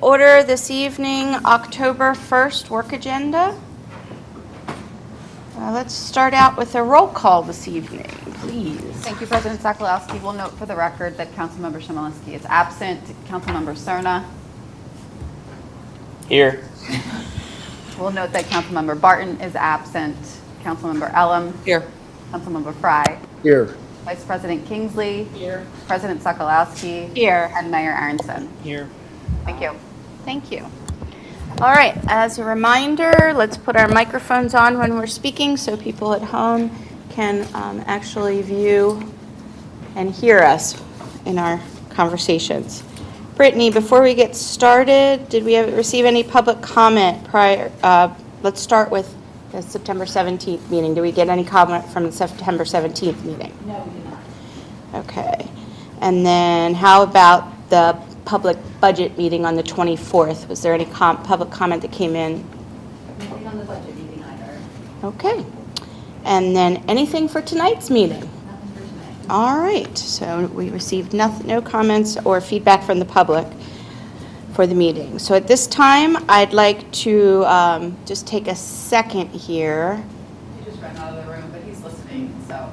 Order this evening, October 1st work agenda. Let's start out with a roll call this evening, please. Thank you, President Sokolowski. We'll note for the record that Councilmember Shimoleski is absent. Councilmember Cerna. Here. We'll note that Councilmember Barton is absent. Councilmember Elam. Here. Councilmember Fry. Here. Vice President Kingsley. Here. President Sokolowski. Here. And Mayor Aronson. Here. Thank you. Thank you. All right, as a reminder, let's put our microphones on when we're speaking so people at home can actually view and hear us in our conversations. Brittany, before we get started, did we receive any public comment prior? Let's start with the September 17th meeting. Did we get any comment from the September 17th meeting? No, we did not. Okay. And then how about the public budget meeting on the 24th? Was there any public comment that came in? Nothing on the budget meeting either. Okay. And then anything for tonight's meeting? Nothing for tonight. All right. So we received no comments or feedback from the public for the meeting. So at this time, I'd like to just take a second here. He just ran out of the room, but he's listening, so.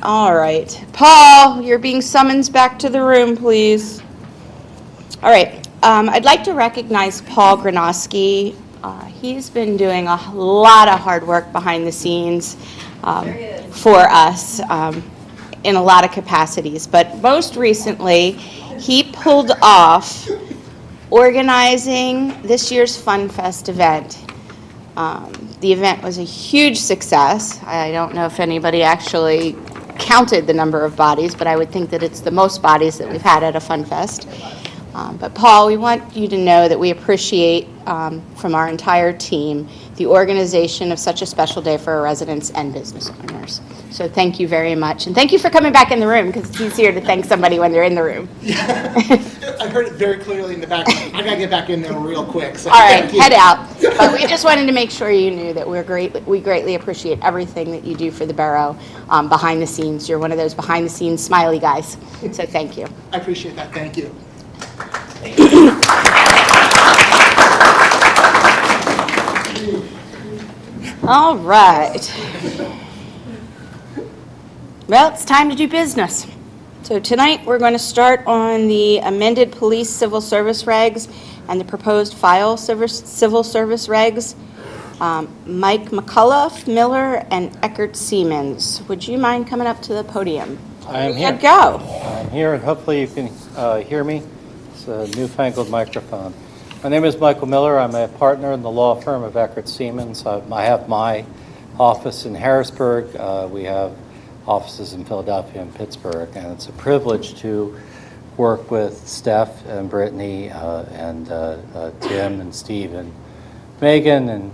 All right. Paul, you're being summoned back to the room, please. All right. I'd like to recognize Paul Gornowski. He's been doing a lot of hard work behind the scenes for us in a lot of capacities. But most recently, he pulled off organizing this year's Fun Fest event. The event was a huge success. I don't know if anybody actually counted the number of bodies, but I would think that it's the most bodies that we've had at a Fun Fest. But Paul, we want you to know that we appreciate from our entire team the organization of such a special day for our residents and business owners. So thank you very much. And thank you for coming back in the room, because it's easier to thank somebody when they're in the room. Yeah. I heard it very clearly in the back. I got to get back in there real quick. So All right, head out. But we just wanted to make sure you knew that we greatly appreciate everything that you do for the borough behind the scenes. You're one of those behind the scenes smiley guys. So thank you. I appreciate that. Thank you. All right. Well, it's time to do business. So tonight we're going to start on the amended police civil service regs and the proposed file civil service regs. Mike McAuliffe, Miller, and Eckert Seamans. Would you mind coming up to the podium? I am here. Go. I'm here, and hopefully you can hear me. It's a newfangled microphone. My name is Michael Miller. I'm a partner in the law firm of Eckert Seamans. I have my office in Harrisburg. We have offices in Philadelphia and Pittsburgh, and it's a privilege to work with Steph and Brittany and Tim and Steve and Megan and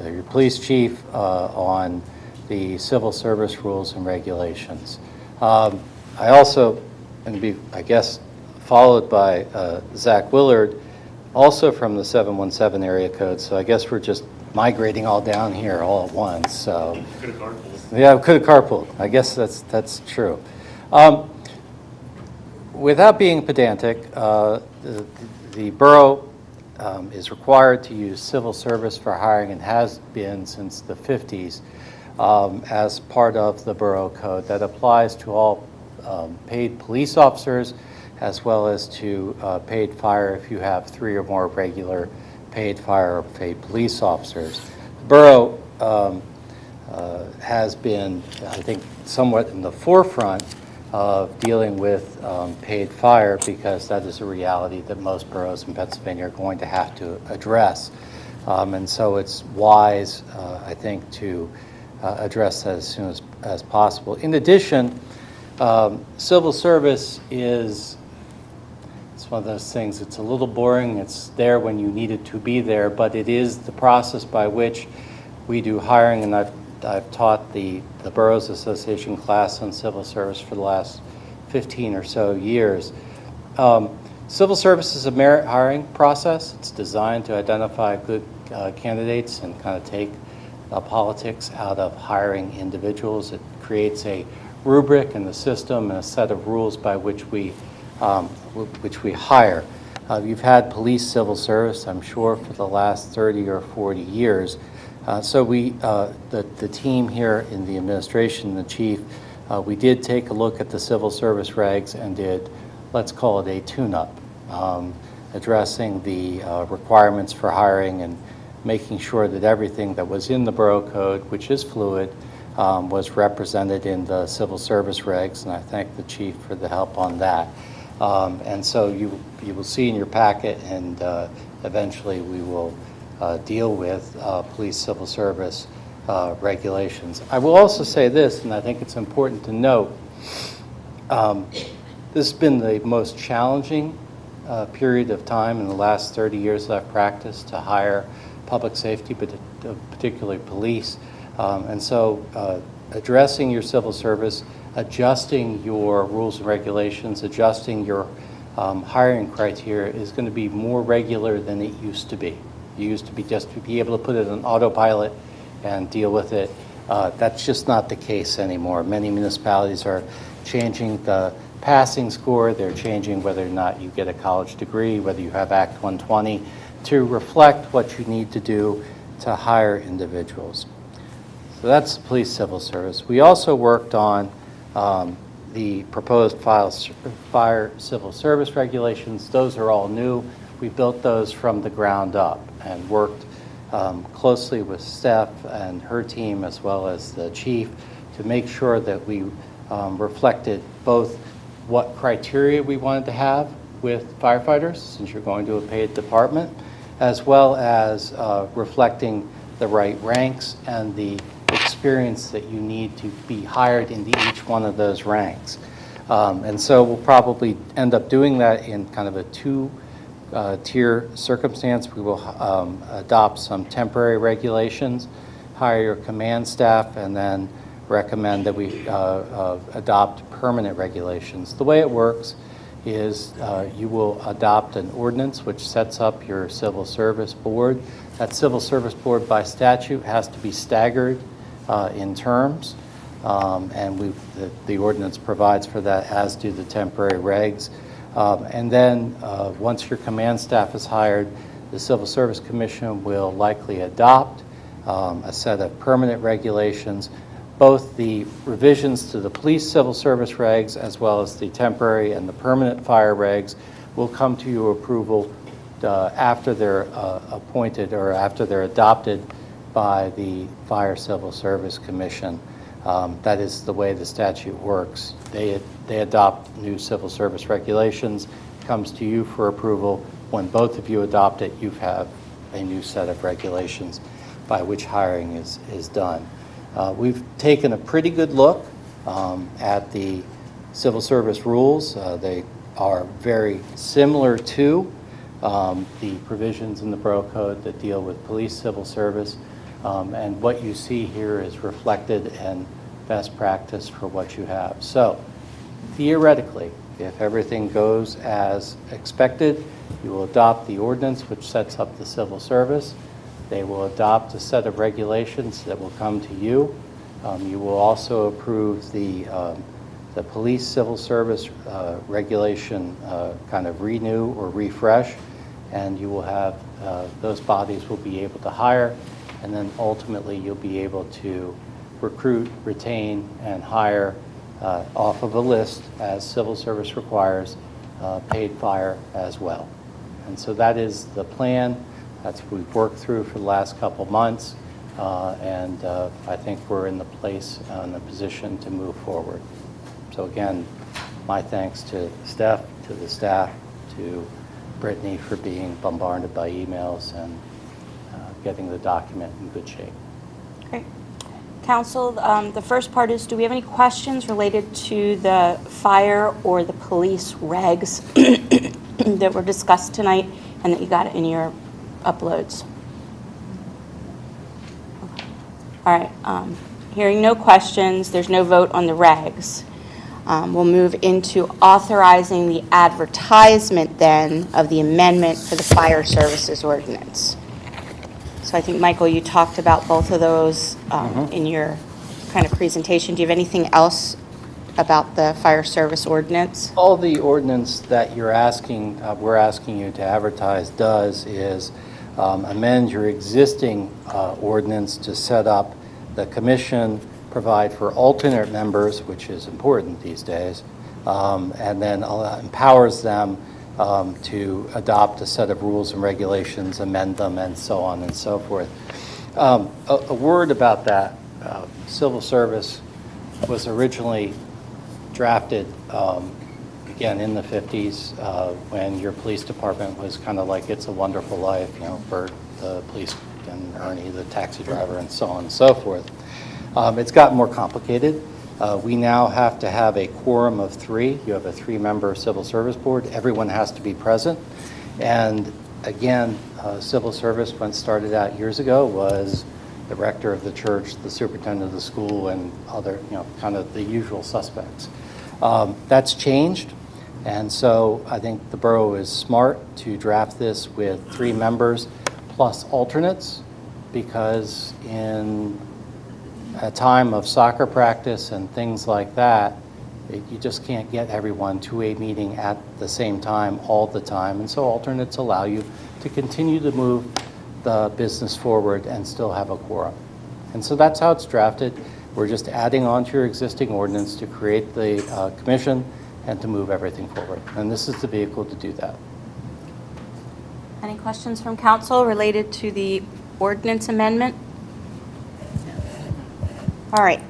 your police chief on the civil service rules and regulations. I also, and be, I guess, followed by Zach Williard, also from the 717 area code, so I guess we're just migrating all down here all at once. So could have carpooled. Yeah, could have carpooled. I guess that's true. Without being pedantic, the borough is required to use civil service for hiring and has been since the 50s as part of the borough code. That applies to all paid police officers as well as to paid fire if you have 3 or more regular paid fire or paid police officers. The borough has been, I think, somewhat in the forefront of dealing with paid fire, because that is a reality that most boroughs in Pennsylvania are going to have to address. And so it's wise, I think, to address that as soon as possible. In addition, civil service is, it's one of those things, it's a little boring, it's there when you need it to be there, but it is the process by which we do hiring, and I've taught the Boroughs Association class on civil service for the last 15 or so years. Civil service is a merit hiring process. It's designed to identify good candidates and kind of take politics out of hiring individuals. It creates a rubric in the system and a set of rules by which we hire. You've had police civil service, I'm sure, for the last 30 or 40 years. So the team here in the administration, the chief, we did take a look at the civil service regs and did, let's call it a tune-up, addressing the requirements for hiring and making sure that everything that was in the Borough Code, which is fluid, was represented in the civil service regs, and I thank the chief for the help on that. And so you will see in your packet, and eventually we will deal with police civil service regulations. I will also say this, and I think it's important to note, this has been the most challenging period of time in the last 30 years that I've practiced to hire public safety, but particularly police. And so addressing your civil service, adjusting your rules and regulations, adjusting your hiring criteria is going to be more regular than it used to be. You used to be just to be able to put it on autopilot and deal with it. That's just not the case anymore. Many municipalities are changing the passing score. They're changing whether or not you get a college degree, whether you have Act 120, to reflect what you need to do to hire individuals. So that's the police civil service. We also worked on the proposed fire civil service regulations. Those are all new. We built those from the ground up and worked closely with Steph and her team, as well as the chief, to make sure that we reflected both what criteria we wanted to have with firefighters, since you're going to a paid department, as well as reflecting the right ranks and the experience that you need to be hired into each one of those ranks. And so we'll probably end up doing that in kind of a two-tier circumstance. We will adopt some temporary regulations, hire your command staff, and then recommend that we adopt permanent regulations. The way it works is you will adopt an ordinance which sets up your civil service board. That civil service board by statute has to be staggered in terms, and the ordinance provides for that, as do the temporary regs. And then once your command staff is hired, the Civil Service Commission will likely adopt a set of permanent regulations. Both the revisions to the police civil service regs as well as the temporary and the permanent fire regs will come to your approval after they're appointed or after they're adopted by the Fire Civil Service Commission. That is the way the statute works. They adopt new civil service regulations, comes to you for approval. When both of you adopt it, you have a new set of regulations by which hiring is done. We've taken a pretty good look at the civil service rules. They are very similar to the provisions in the Borough Code that deal with police civil service. And what you see here is reflected in best practice for what you have. So theoretically, if everything goes as expected, you will adopt the ordinance which sets up the civil service. They will adopt a set of regulations that will come to you. You will also approve the police civil service regulation kind of renew or refresh, and you will have, those bodies will be able to hire, and then ultimately you'll be able to recruit, retain, and hire off of a list, as civil service requires, paid fire as well. And so that is the plan. That's what we've worked through for the last couple months, and I think we're in the place, in a position to move forward. So again, my thanks to Steph, to the staff, to Brittany for being bombarded by emails and getting the document in good shape. Great. Council, the first part is, do we have any questions related to the fire or the police regs that were discussed tonight and that you got in your uploads? Okay. All right. Hearing no questions, there's no vote on the regs. We'll move into authorizing the advertisement then of the amendment for the fire services ordinance. So I think, Michael, you talked about both of those in your kind of presentation. Do you have anything else about the fire service ordinance? All the ordinance that you're asking, we're asking you to advertise does is amend your existing ordinance to set up the commission, provide for alternate members, which is important these days, and then empowers them to adopt a set of rules and regulations, amend them, and so on and so forth. A word about that. Civil service was originally drafted, again, in the 50s when your police department was kind of like It's a Wonderful Life, you know, Bert, the police, and Ernie, the taxi driver, and so on and so forth. It's gotten more complicated. We now have to have a quorum of 3. You have a 3-member civil service board. Everyone has to be present. And again, civil service, when it started out years ago, was the rector of the church, the superintendent of the school, and other, you know, kind of the usual suspects. That's changed, and so I think the borough is smart to draft this with 3 members plus alternates, because in a time of soccer practice and things like that, you just can't get everyone to a meeting at the same time all the time, and so alternates allow you to continue to move the business forward and still have a quorum. And so that's how it's drafted. We're just adding on to your existing ordinance to create the commission and to move everything forward. And this is the vehicle to do that. Any questions from council related to the ordinance amendment? All right,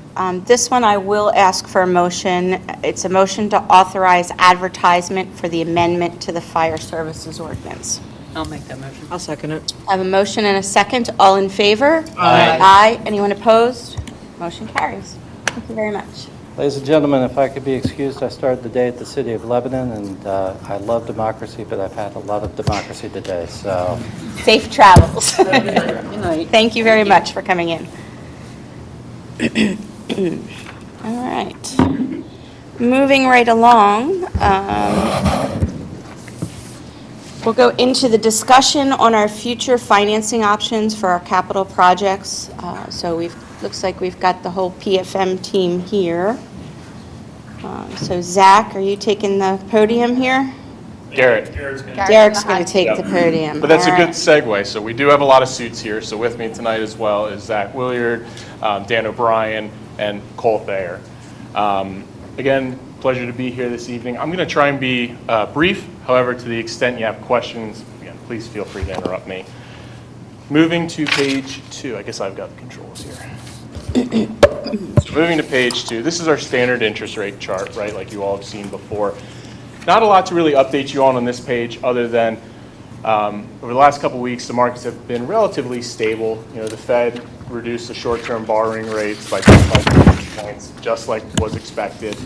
this one I will ask for a motion. It's a motion to authorize advertisement for the amendment to the fire services ordinance. I'll make that motion. I'll second it. I have a motion and a second. All in favor? Aye. Aye. Anyone opposed? Motion carries. Thank you very much. Ladies and gentlemen, if I could be excused, I started the day at the City of Lebanon, and I love democracy, but I've had a lot of democracy today, so. Safe travels. Good night. Thank you very much for coming in. All right. Moving right along, we'll go into the discussion on our future financing options for our capital projects. So looks like we've got the whole PFM team here. So Zach, are you taking the podium here? Garrett. Derek's going to take the podium. But that's All a good right. segue. So we do have a lot of suits here. So with me tonight as well is Zach Williard, Dan O'Brien, and Cole Thayer. Again, pleasure to be here this evening. I'm going to try and be brief. However, to the extent you have questions, again, please feel free to interrupt me. Moving to page 2. I guess I've got the controls here. So moving to page 2. This is our standard interest rate chart, right, like you all have seen before. Not a lot to really update you on this page other than over the last couple weeks, the markets have been relatively stable. You know, the Fed reduced the short-term borrowing rates by 25 basis points, just like was expected.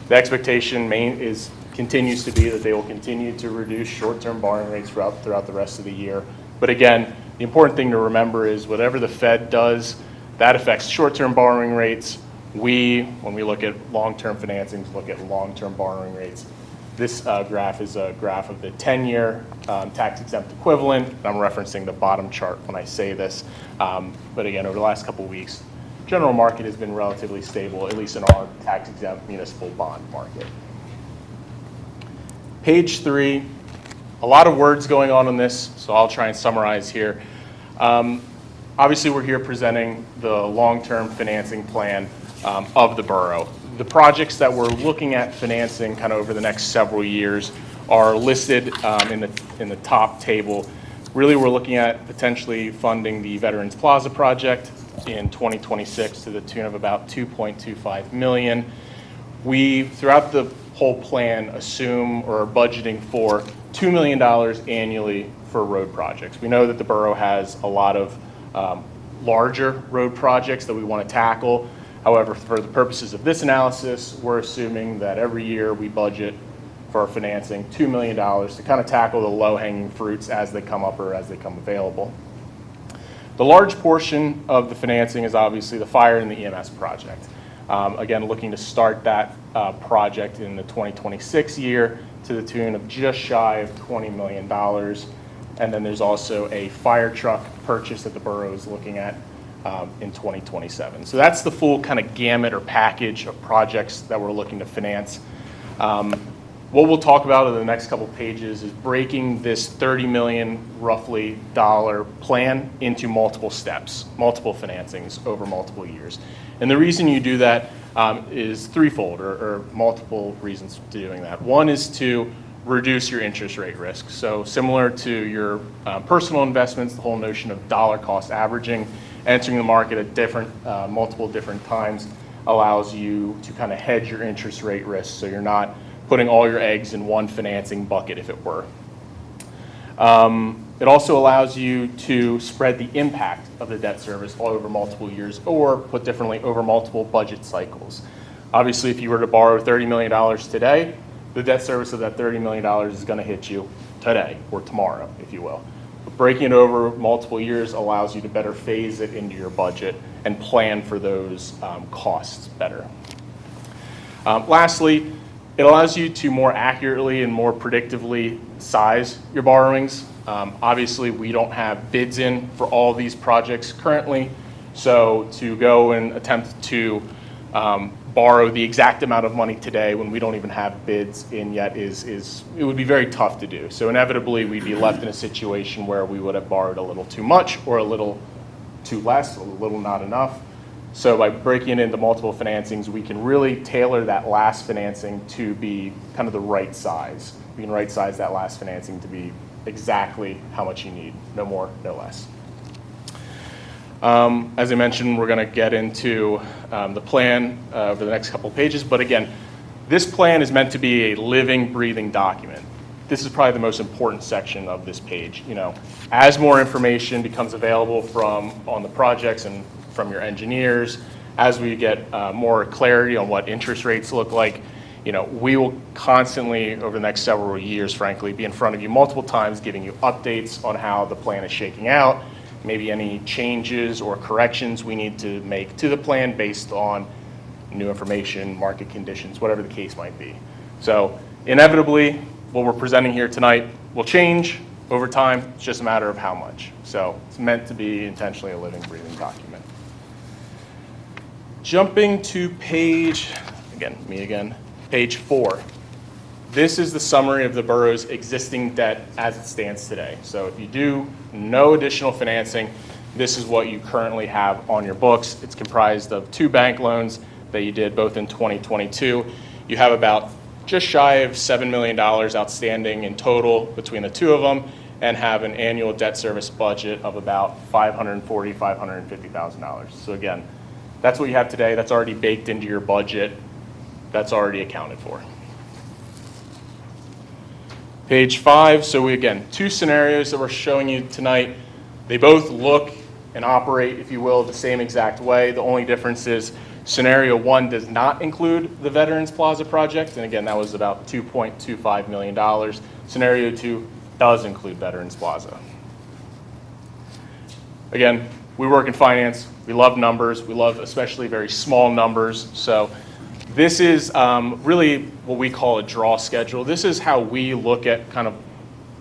The expectation continues to be that they will continue to reduce short-term borrowing rates throughout the rest of the year. But again, the important thing to remember is whatever the Fed does, that affects short-term borrowing rates. When we look at long-term financings, look at long-term borrowing rates. This graph is a graph of the 10-year tax-exempt equivalent. I'm referencing the bottom chart when I say this. But again, over the last couple of weeks, general market has been relatively stable, at least in our tax-exempt municipal bond market. Page 3, a lot of words going on in this, so I'll try and summarize here. Obviously, we're here presenting the long-term financing plan of the borough. The projects that we're looking at financing kind of over the next several years are listed in the top table. Really, we're looking at potentially funding the Veterans Plaza project in 2026 to the tune of about $2.25 million. We, throughout the whole plan, assume or are budgeting for $2 million annually for road projects. We know that the borough has a lot of larger road projects that we want to tackle. However, for the purposes of this analysis, we're assuming that every year we budget for our financing $2 million to kind of tackle the low-hanging fruits as they come up or as they come available. The large portion of the financing is obviously the fire and the EMS project. Again, looking to start that project in the 2026 year to the tune of just shy of $20 million. And then there's also a fire truck purchase that the borough is looking at in 2027. So that's the full kind of gamut or package of projects that we're looking to finance. What we'll talk about in the next couple pages is breaking this $30 million roughly plan into multiple steps, multiple financings over multiple years. And the reason you do that is threefold, or multiple reasons to doing that. One is to reduce your interest rate risk. So similar to your personal investments, the whole notion of dollar cost averaging, entering the market at multiple different times allows you to kind of hedge your interest rate risk, so you're not putting all your eggs in one financing bucket, if it were. It also allows you to spread the impact of the debt service all over multiple years, or put differently, over multiple budget cycles. Obviously, if you were to borrow $30 million today, the debt service of that $30 million is going to hit you today or tomorrow, if you will. But breaking it over multiple years allows you to better phase it into your budget and plan for those costs better. Lastly, it allows you to more accurately and more predictively size your borrowings. Obviously, we don't have bids in for all these projects currently, so to go and attempt to borrow the exact amount of money today when we don't even have bids in yet it would be very tough to do. So inevitably, we'd be left in a situation where we would have borrowed a little too much or a little too less, or a little not enough. So by breaking it into multiple financings, we can really tailor that last financing to be kind of the right size. We can right size that last financing to be exactly how much you need, no more, no less. As I mentioned, we're going to get into the plan over the next couple of pages. But again, this plan is meant to be a living, breathing document. This is probably the most important section of this page. As more information becomes available on the projects and from your engineers, as we get more clarity on what interest rates look like, we will constantly, over the next several years, frankly, be in front of you multiple times, giving you updates on how the plan is shaking out, maybe any changes or corrections we need to make to the plan based on new information, market conditions, whatever the case might be. So inevitably, what we're presenting here tonight will change over time. It's just a matter of how much. So it's meant to be intentionally a living, breathing document. Jumping to page 4. This is the summary of the borough's existing debt as it stands today. So if you do no additional financing, this is what you currently have on your books. It's comprised of 2 bank loans that you did both in 2022. You have about just shy of $7 million outstanding in total between the 2 of them, and have an annual debt service budget of about $540,000, $550,000. So again, that's what you have today. That's already baked into your budget. That's already accounted for. Page 5, so again, 2 scenarios that we're showing you tonight. They both look and operate, if you will, the same exact way. The only difference is scenario 1 does not include the Veterans Plaza project, and again, that was about $2.25 million. Scenario 2 does include Veterans Plaza. Again, we work in finance. We love numbers. We love especially very small numbers. So this is really what we call a draw schedule. This is how we look at kind of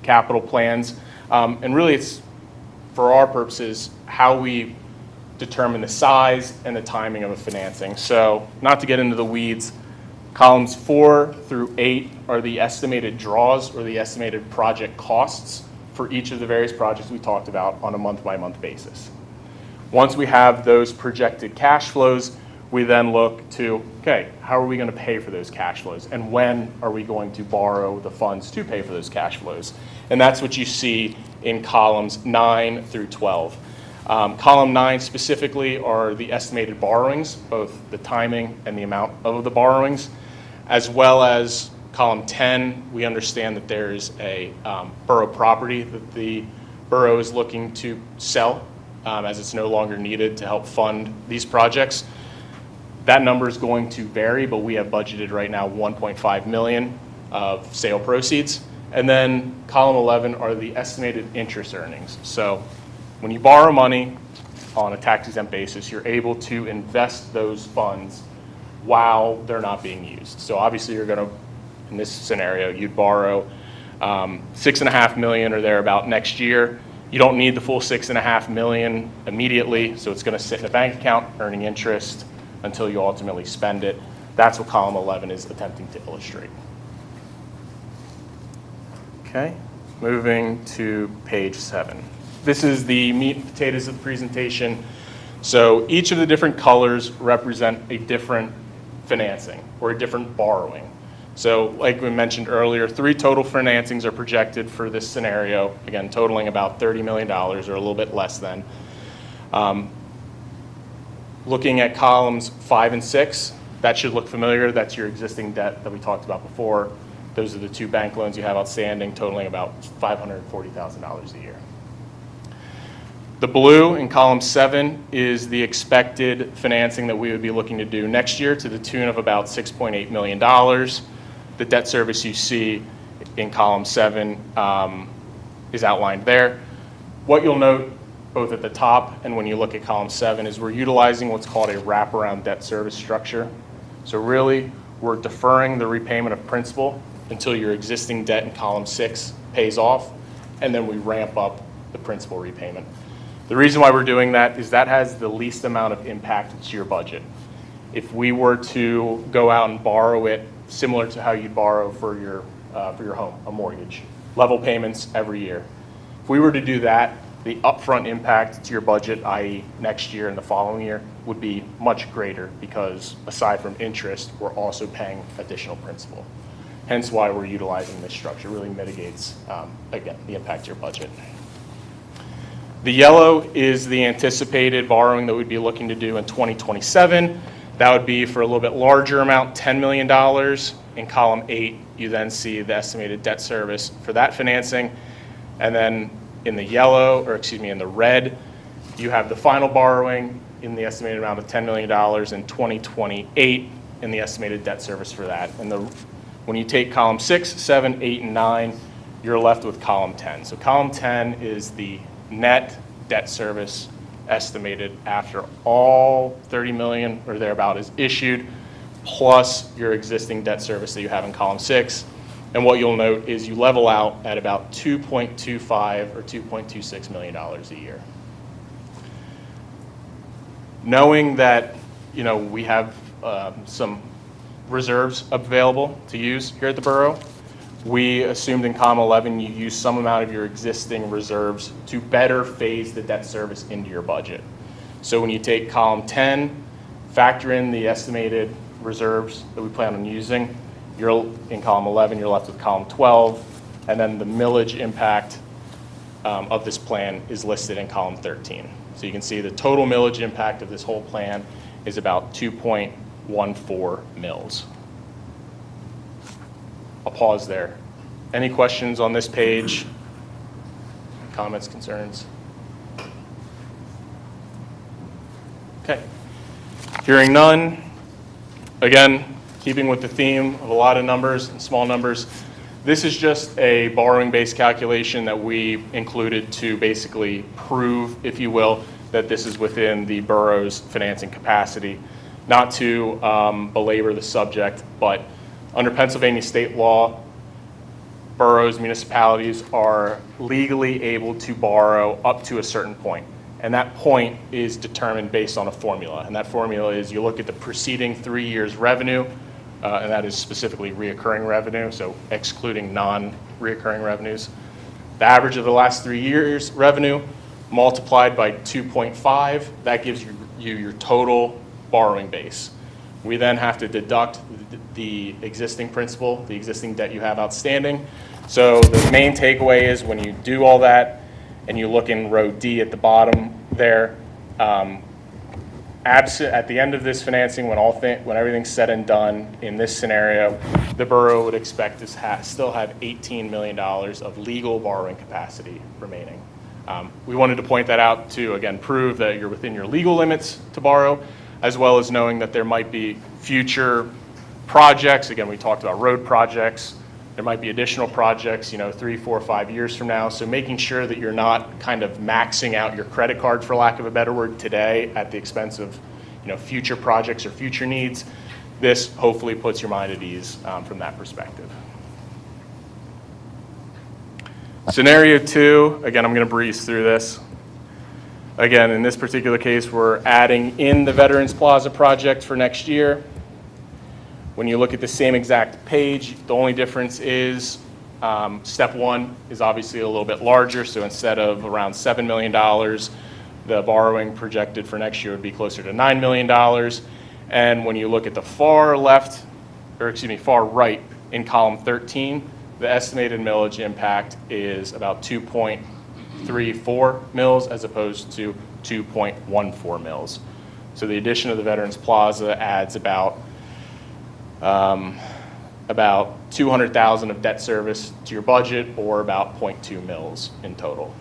capital plans. And really it's, for our purposes, how we determine the size and the timing of a financing. So not to get into the weeds, columns 4 through 8 are the estimated draws or the estimated project costs for each of the various projects we talked about on a month-by-month basis. Once we have those projected cash flows, we then look to, okay, how are we going to pay for those cash flows? And when are we going to borrow the funds to pay for those cash flows? And that's what you see in columns 9 through 12. Column 9 specifically are the estimated borrowings, both the timing and the amount of the borrowings, as well as column 10, we understand that there's a borough property that the borough is looking to sell as it's no longer needed to help fund these projects. That number is going to vary, but we have budgeted right now $1.5 million of sale proceeds. And then column 11 are the estimated interest earnings. So when you borrow money on a tax-exempt basis, you're able to invest those funds while they're not being used. So obviously you're going to, in this scenario, you'd borrow $6.5 million or thereabout next year. You don't need the full $6.5 million immediately, so it's going to sit in a bank account earning interest until you ultimately spend it. That's what column 11 is attempting to illustrate. Okay, moving to page 7. This is the meat and potatoes of the presentation. So each of the different colors represent a different financing or a different borrowing. So like we mentioned earlier, 3 total financings are projected for this scenario, again, totaling about $30 million or a little bit less than. Looking at columns 5 and 6, that should look familiar. That's your existing debt that we talked about before. Those are the 2 bank loans you have outstanding, totaling about $540,000 a year. The blue in column 7 is the expected financing that we would be looking to do next year to the tune of about $6.8 million. The debt service you see in column 7 is outlined there. What you'll note both at the top and when you look at column 7 is we're utilizing what's called a wraparound debt service structure. So really, we're deferring the repayment of principal until your existing debt in column 6 pays off, and then we ramp up the principal repayment. The reason why we're doing that is that has the least amount of impact to your budget. If we were to go out and borrow it similar to how you'd borrow for your home, a mortgage, level payments every year. If we were to do that, the upfront impact to your budget, i.e. next year and the following year, would be much greater because aside from interest, we're also paying additional principal. Hence why we're utilizing this structure. It really mitigates, again, the impact to your budget. The yellow is the anticipated borrowing that we'd be looking to do in 2027. That would be for a little bit larger amount, $10 million. In column 8, you then see the estimated debt service for that financing. And then in the yellow, or excuse me, in the red, you have the final borrowing in the estimated amount of $10 million in 2028 in the estimated debt service for that. And when you take column 6, 7, 8, and 9, you're left with column 10. So column 10 is the net debt service estimated after all $30 million or thereabout is issued, plus your existing debt service that you have in column 6. And what you'll note is you level out at about $2.25 or $2.26 million a year. Knowing that, we have some reserves available to use here at the borough, we assumed in column 11 you use some amount of your existing reserves to better phase the debt service into your budget. So when you take column 10, factor in the estimated reserves that we plan on using, in column 11, you're left with column 12, and then the millage impact of this plan is listed in column 13. So you can see the total millage impact of this whole plan is about 2.14 mils. I'll pause there. Any questions on this page? Comments, concerns? Okay. Hearing none. Again, keeping with the theme of a lot of numbers and small numbers, this is just a borrowing-based calculation that we included to basically prove, if you will, that this is within the borough's financing capacity. Not to belabor the subject, but under Pennsylvania state law, boroughs, municipalities are legally able to borrow up to a certain point. And that point is determined based on a formula. And that formula is you look at the preceding 3 years' revenue, and that is specifically reoccurring revenue, so excluding non-reoccurring revenues. The average of the last 3 years' revenue multiplied by 2.5, that gives you your total borrowing base. We then have to deduct the existing principal, the existing debt you have outstanding. So the main takeaway is when you do all that and you look in row D at the bottom there, absent at the end of this financing, when everything's said and done in this scenario, the borough would expect to still have $18 million of legal borrowing capacity remaining. We wanted to point that out to, again, prove that you're within your legal limits to borrow, as well as knowing that there might be future projects. Again, we talked about road projects. There might be additional projects, 3, 4, 5 years from now. So making sure that you're not kind of maxing out your credit card, for lack of a better word, today at the expense of, future projects or future needs. This hopefully puts your mind at ease from that perspective. Scenario 2, again, I'm going to breeze through this. Again, in this particular case, we're adding in the Veterans Plaza project for next year. When you look at the same exact page, the only difference is step 1 is obviously a little bit larger, so instead of around $7 million, the borrowing projected for next year would be closer to $9 million. And when you look at the far left, or excuse me, far right in column 13, the estimated millage impact is about 2.34 mils as opposed to 2.14 mils. So the addition of the Veterans Plaza adds about $200,000 of debt service to your budget, or about 0.2 mils in total.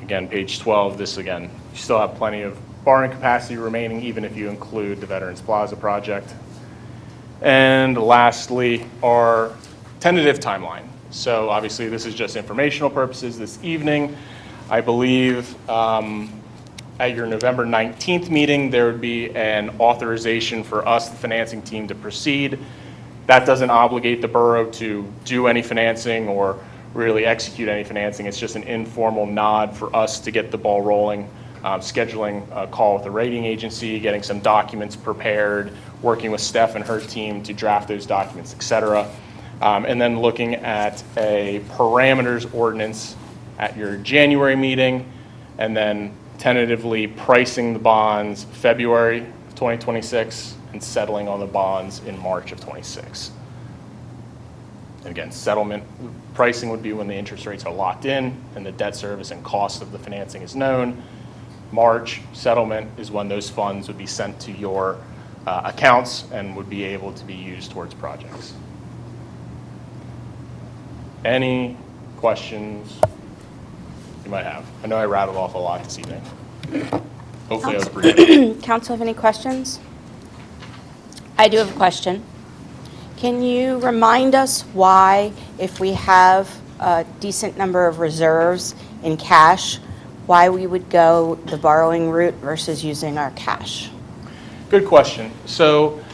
Again, page 12, this again, you still have plenty of borrowing capacity remaining, even if you include the Veterans Plaza project. And lastly, our tentative timeline. So obviously, this is just informational purposes this evening. I believe at your November 19th meeting, there would be an authorization for us, the financing team, to proceed. That doesn't obligate the borough to do any financing or really execute any financing. It's just an informal nod for us to get the ball rolling, scheduling a call with the rating agency, getting some documents prepared, working with Steph and her team to draft those documents, et cetera. And then looking at a parameters ordinance at your January meeting, and then tentatively pricing the bonds February of 2026 and settling on the bonds in March of 26. And again, settlement pricing would be when the interest rates are locked in and the debt service and cost of the financing is known. March settlement is when those funds would be sent to your accounts and would be able to be used towards projects. Any questions you might have? I know I rattled off a lot this evening. Hopefully I was brief. Council, have any questions? I do have a question. Can you remind us why, if we have a decent number of reserves in cash, why we would go the borrowing route versus using our cash? Good question. So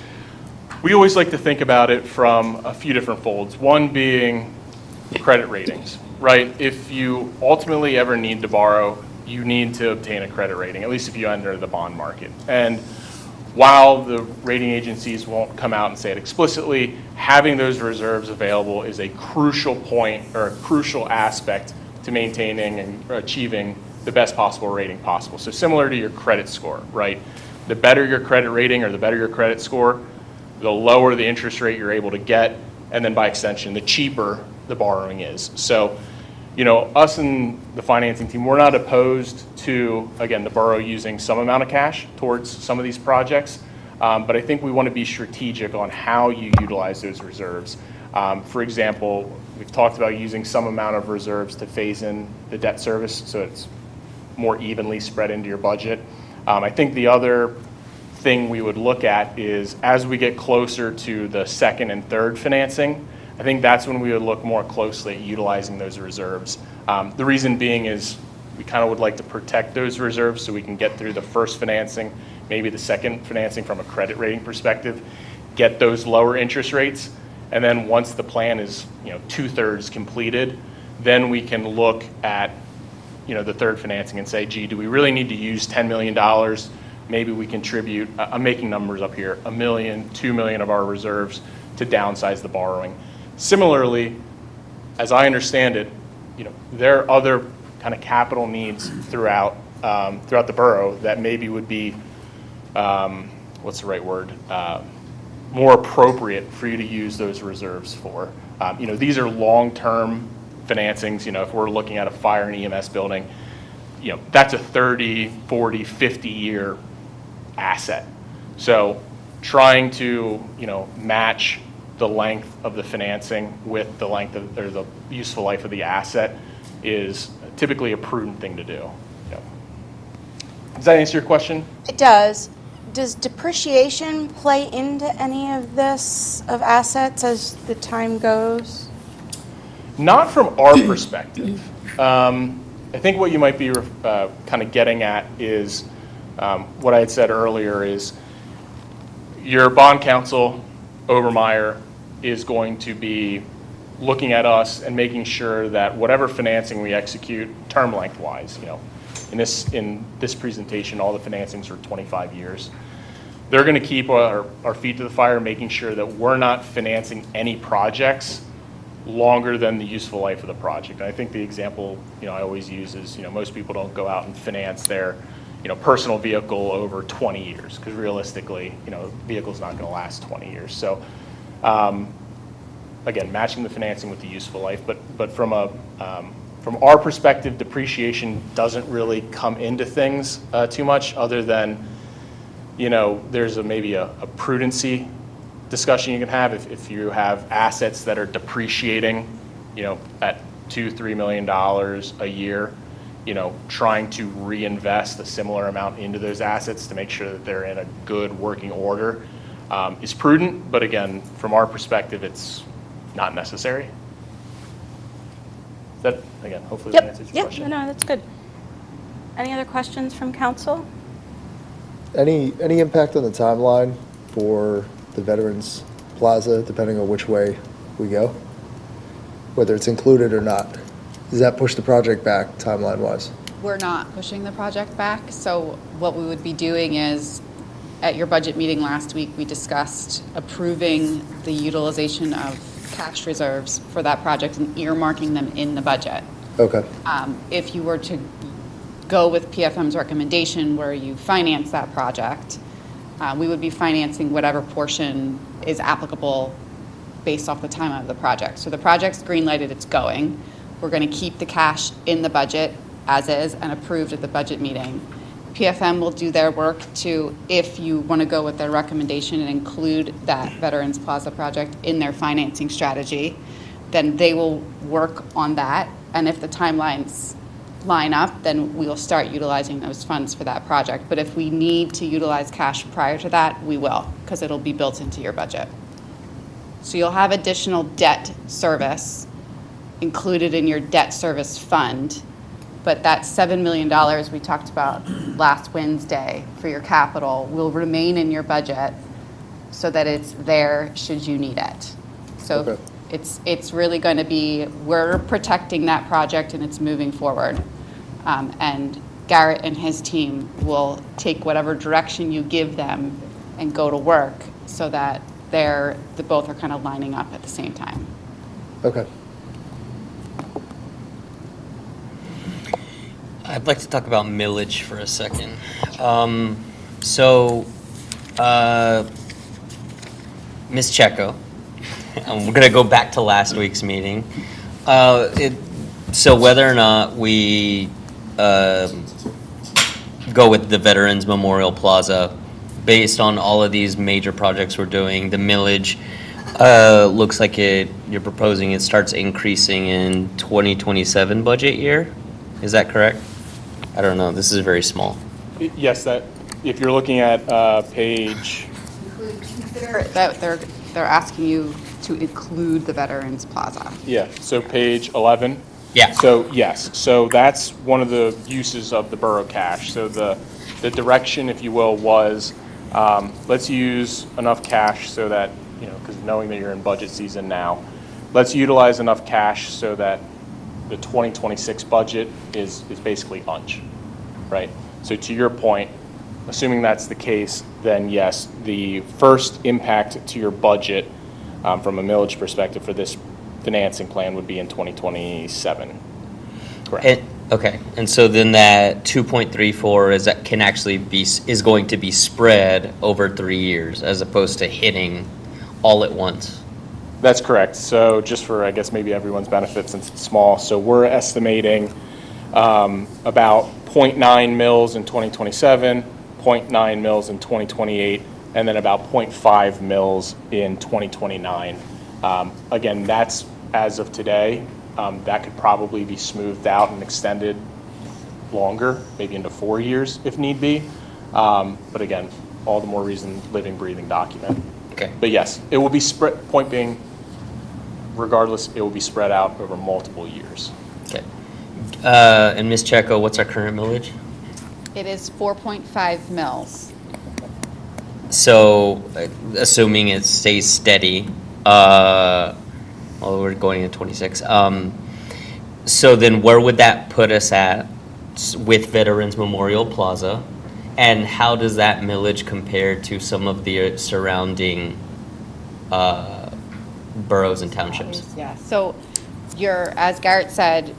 we always like to think about it from a few different folds. One being credit ratings, right? If you ultimately ever need to borrow, you need to obtain a credit rating, at least if you enter the bond market. And while the rating agencies won't come out and say it explicitly, having those reserves available is a crucial point or a crucial aspect to maintaining and achieving the best possible rating possible. So similar to your credit score, right? The better your credit rating or the better your credit score, the lower the interest rate you're able to get, and then by extension, the cheaper the borrowing is. So, you know, us and the financing team, we're not opposed to, again, the borough using some amount of cash towards some of these projects, but I think we want to be strategic on how you utilize those reserves. For example, we've talked about using some amount of reserves to phase in the debt service so it's more evenly spread into your budget. I think the other thing we would look at is as we get closer to the second and third financing, I think that's when we would look more closely at utilizing those reserves. The reason being is we kind of would like to protect those reserves so we can get through the first financing, maybe the second financing from a credit rating perspective, get those lower interest rates, and then once the plan is 2/3 completed, then we can look at the third financing and say, gee, do we really need to use $10 million? Maybe we contribute, I'm making numbers up here, $1 million, $2 million of our reserves to downsize the borrowing. Similarly, as I understand it, there are other kind of capital needs throughout the borough that maybe would be, what's the right word, more appropriate for you to use those reserves for. These are long-term financings. If we're looking at a fire and EMS building, that's a 30, 40, 50-year asset. So trying to, match the length of the financing with the length of, or the useful life of the asset is typically a prudent thing to do. Does that answer your question? It does. Does depreciation play into any of this, of assets, as the time goes? Not from our perspective. I think what you might be kind of getting at is what I had said earlier is your bond counsel, Obermeyer, is going to be looking at us and making sure that whatever financing we execute, term length-wise, in this presentation, all the financings are 25 years. They're going to keep our feet to the fire, making sure that we're not financing any projects longer than the useful life of the project. And I think the example, I always use is, most people don't go out and finance their, personal vehicle over 20 years, because realistically, the vehicle's not going to last 20 years. So, again, matching the financing with the useful life, but from our perspective, depreciation doesn't really come into things too much, other than, there's maybe a prudency discussion you can have if you have assets that are depreciating, at $2-3 million a year, trying to reinvest a similar amount into those assets to make sure that they're in a good working order is prudent. But again, from our perspective, it's not necessary. That, again, hopefully that answers your question. No, that's good. Any other questions from council? Any impact on the timeline for the Veterans Plaza, depending on which way we go? Whether it's included or not? Does that push the project back timeline-wise? We're not pushing the project back, so what we would be doing is, at your budget meeting last week, we discussed approving the utilization of cash reserves for that project and earmarking them in the budget. Okay. If you were to go with PFM's recommendation where you finance that project, we would be financing whatever portion is applicable based off the timeline of the project. So the project's green-lighted, it's going. We're going to keep the cash in the budget as is and approved at the budget meeting. PFM will do their work to, if you want to go with their recommendation and include that Veterans Plaza project in their financing strategy, then they will work on that. And if the timelines line up, then we'll start utilizing those funds for that project. But if we need to utilize cash prior to that, we will, because it'll be built into your budget. So you'll have additional debt service included in your debt service fund, but that $7 million we talked about last Wednesday for your capital will remain in your budget so that it's there should you need it. So Okay. it's really going to be, we're protecting that project and it's moving forward. And Garrett and his team will take whatever direction you give them and go to work so that the both are kind of lining up at the same time. Okay. I'd like to talk about millage for a second. Ms. Checo, we're going to go back to last week's meeting. So whether or not we go with the Veterans Memorial Plaza, based on all of these major projects we're doing, the millage looks like you're proposing it starts increasing in 2027 budget year. Is that correct? I don't know. This is very small. Yes, that if you're looking at page, They're asking you to include the Veterans Plaza. yeah, so page 11. Yeah. So yes, so that's one of the uses of the borough cash. So the direction, if you will, was let's use enough cash so that, because knowing that you're in budget season now, let's utilize enough cash so that the 2026 budget is basically unch, right? So to your point, assuming that's the case, then yes, the first impact to your budget from a millage perspective for this financing plan would be in 2027. Correct. Okay, and so then that 2.34 is going to be spread over 3 years as opposed to hitting all at once. That's correct. So just for, I guess, maybe everyone's benefit since it's small, so we're estimating about 0.9 mils in 2027, 0.9 mils in 2028, and then about 0.5 mils in 2029. Again, that's as of today. That could probably be smoothed out and extended longer, maybe into 4 years if need be. But again, all the more reason, living, breathing document. Okay. But yes, it will be spread, point being, regardless, it will be spread out over multiple years. Okay. And Ms. Checo, what's our current millage? It is 4.5 mils. So, assuming it stays steady, well, Oh, we're going into 26. So then where would that put us at with Veterans Memorial Plaza? And how does that millage compare to some of the surrounding boroughs and townships? Yeah, so as Garrett said,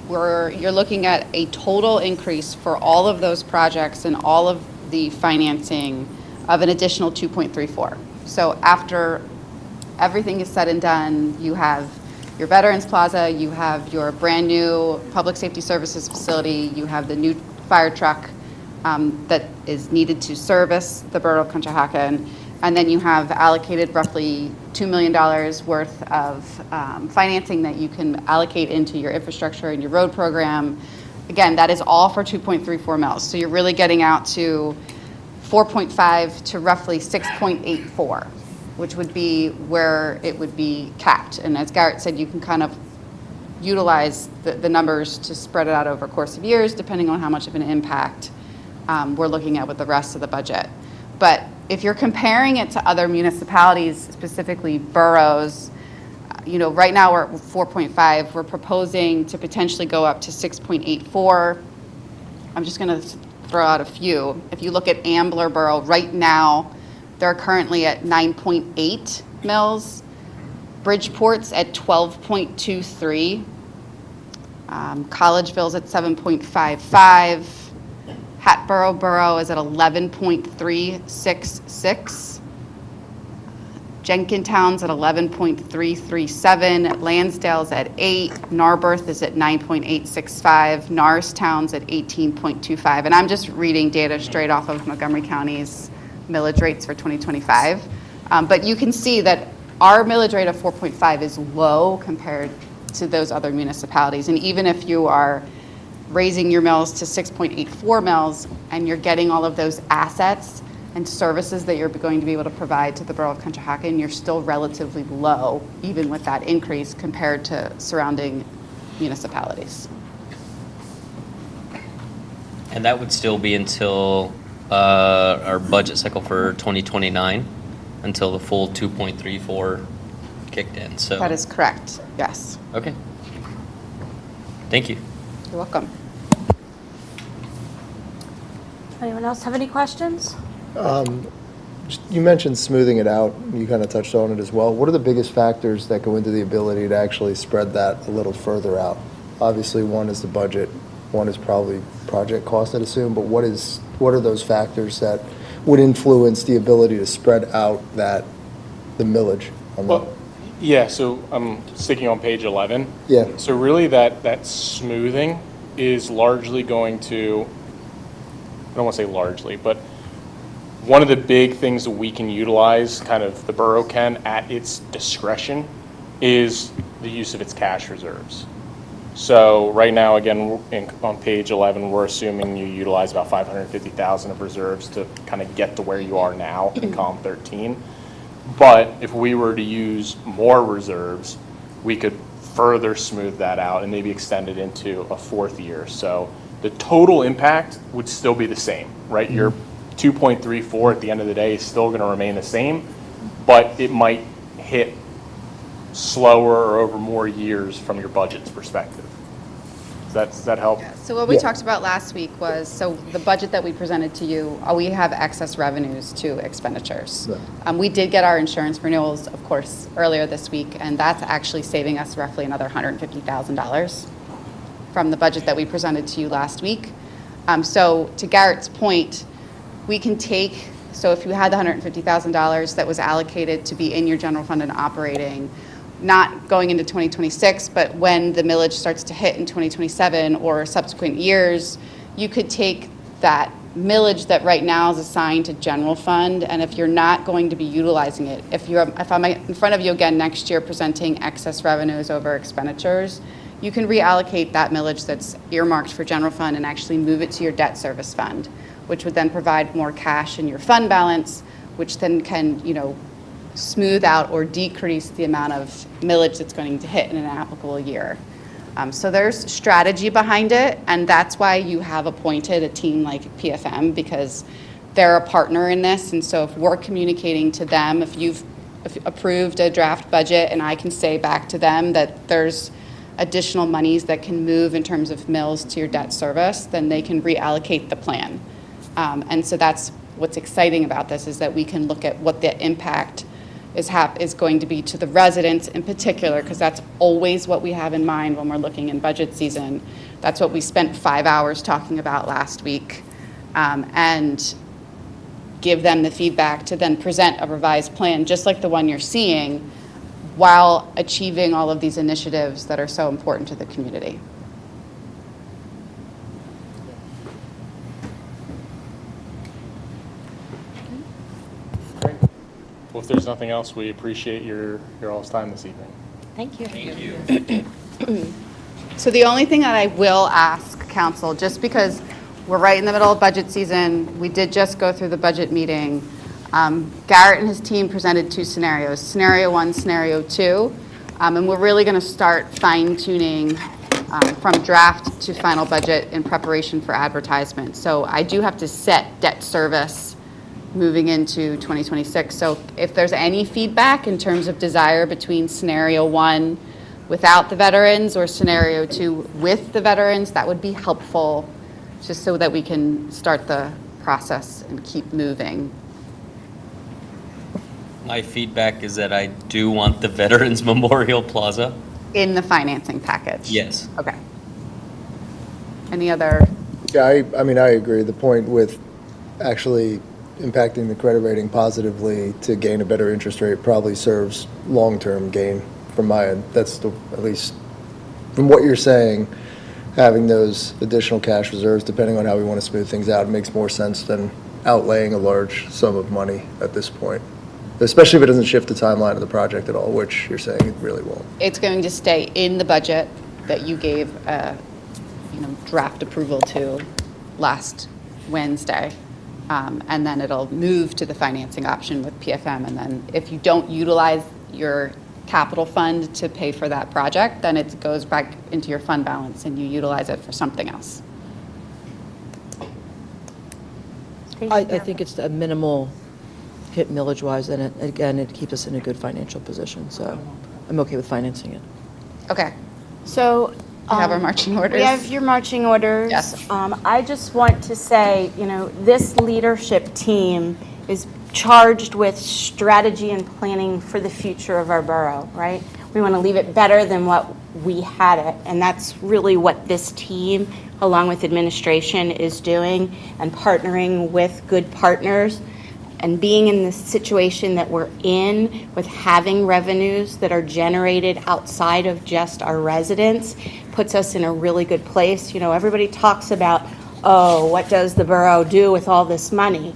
you're looking at a total increase for all of those projects and all of the financing of an additional 2.34. So after everything is said and done, you have your Veterans Plaza, you have your brand-new Public Safety Services facility, you have the new fire truck that is needed to service the Borough of Conshohocken, and then you have allocated roughly $2 million worth of financing that you can allocate into your infrastructure and your road program. Again, that is all for 2.34 mils. So you're really getting out to 4.5 to roughly 6.84, which would be where it would be capped. And as Garrett said, you can kind of utilize the numbers to spread it out over a course of years, depending on how much of an impact we're looking at with the rest of the budget. But if you're comparing it to other municipalities, specifically boroughs, right now we're at 4.5. We're proposing to potentially go up to 6.84. I'm just going to throw out a few. If you look at Ambler Borough, right now, they're currently at 9.8 mils. Bridgeport's at 12.23. Collegeville's at 7.55. Hatboro Borough is at 11.366. Jenkintown's at 11.337. Lansdale's at 8. Narberth is at 9.865. Norristown's at 18.25. And I'm just reading data straight off of Montgomery County's millage rates for 2025. But you can see that our millage rate of 4.5 is low compared to those other municipalities. And even if you are raising your mills to 6.84 mils and you're getting all of those assets and services that you're going to be able to provide to the Borough of Conshohocken, you're still relatively low, even with that increase compared to surrounding municipalities. And that would still be until our budget cycle for 2029, until the full 2.34 kicked in. So That is correct, yes. okay. Thank you. You're welcome. Anyone else have any questions? You mentioned smoothing it out. You kind of touched on it as well. What are the biggest factors that go into the ability to actually spread that a little further out? Obviously, one is the budget. One is probably project cost, I'd assume. But what are those factors that would influence the ability to spread out the millage? Yeah, so I'm sticking on page 11. Yeah. So really that smoothing is largely going to, I don't want to say largely, but one of the big things that we can utilize, kind of the borough can, at its discretion, is the use of its cash reserves. So right now, again, on page 11, we're assuming you utilize about $550,000 of reserves to kind of get to where you are now in column 13. But if we were to use more reserves, we could further smooth that out and maybe extend it into a fourth year. So the total impact would still be the same, right? Your 2.34 at the end of the day is still going to remain the same, but it might hit slower or over more years from your budget's perspective. Does that help? So what we Yeah. talked about last week was, so the budget that we presented to you, we have excess revenues to expenditures. Yeah. We did get our insurance renewals, of course, earlier this week, and that's actually saving us roughly another $150,000 from the budget that we presented to you last week. So to Garrett's point, we can take, so if you had the $150,000 that was allocated to be in your general fund and operating, not going into 2026, but when the millage starts to hit in 2027 or subsequent years, you could take that millage that right now is assigned to general fund, and if you're not going to be utilizing it, if I'm in front of you again next year presenting excess revenues over expenditures, you can reallocate that millage that's earmarked for general fund and actually move it to your debt service fund, which would then provide more cash in your fund balance, which then can, smooth out or decrease the amount of millage that's going to hit in an applicable year. So there's strategy behind it, and that's why you have appointed a team like PFM, because they're a partner in this. And so if we're communicating to them, if you've approved a draft budget and I can say back to them that there's additional monies that can move in terms of mills to your debt service, then they can reallocate the plan. And so that's what's exciting about this, is that we can look at what the impact is going to be to the residents in particular, because that's always what we have in mind when we're looking in budget season. That's what we spent 5 hours talking about last week. And give them the feedback to then present a revised plan, just like the one you're seeing, while achieving all of these initiatives that are so important to the community. Great. Well, if there's nothing else, we appreciate your all's time this evening. Thank you. Thank you. So the only thing that I will ask council, just because we're right in the middle of budget season, we did just go through the budget meeting. Garrett and his team presented 2 scenarios, scenario 1, scenario 2, and we're really going to start fine-tuning from draft to final budget in preparation for advertisement. So I do have to set debt service moving into 2026. So if there's any feedback in terms of desire between scenario 1 without the veterans or scenario 2 with the veterans, that would be helpful, just so that we can start the process and keep moving. My feedback is that I do want the Veterans Memorial Plaza. In the financing package? Yes. Okay. Any other? Yeah, I mean, I agree. The point with actually impacting the credit rating positively to gain a better interest rate probably serves long-term gain from my end. That's at least from what you're saying, having those additional cash reserves, depending on how we want to smooth things out, makes more sense than outlaying a large sum of money at this point, especially if it doesn't shift the timeline of the project at all, which you're saying it really won't. It's going to stay in the budget that you gave draft approval to last Wednesday. And then it'll move to the financing option with PFM. And then if you don't utilize your capital fund to pay for that project, then it goes back into your fund balance and you utilize it for something else. I think it's a minimal hit millage-wise, and it keeps us in a good financial position, so I'm okay with financing it. Okay. So. We have our marching orders. We have your marching orders. Yes. I just want to say, this leadership team is charged with strategy and planning for the future of our borough, right? We want to leave it better than what we had it, and that's really what this team, along with administration, is doing, and partnering with good partners, and being in the situation that we're in with having revenues that are generated outside of just our residents puts us in a really good place. Everybody talks about, what does the borough do with all this money?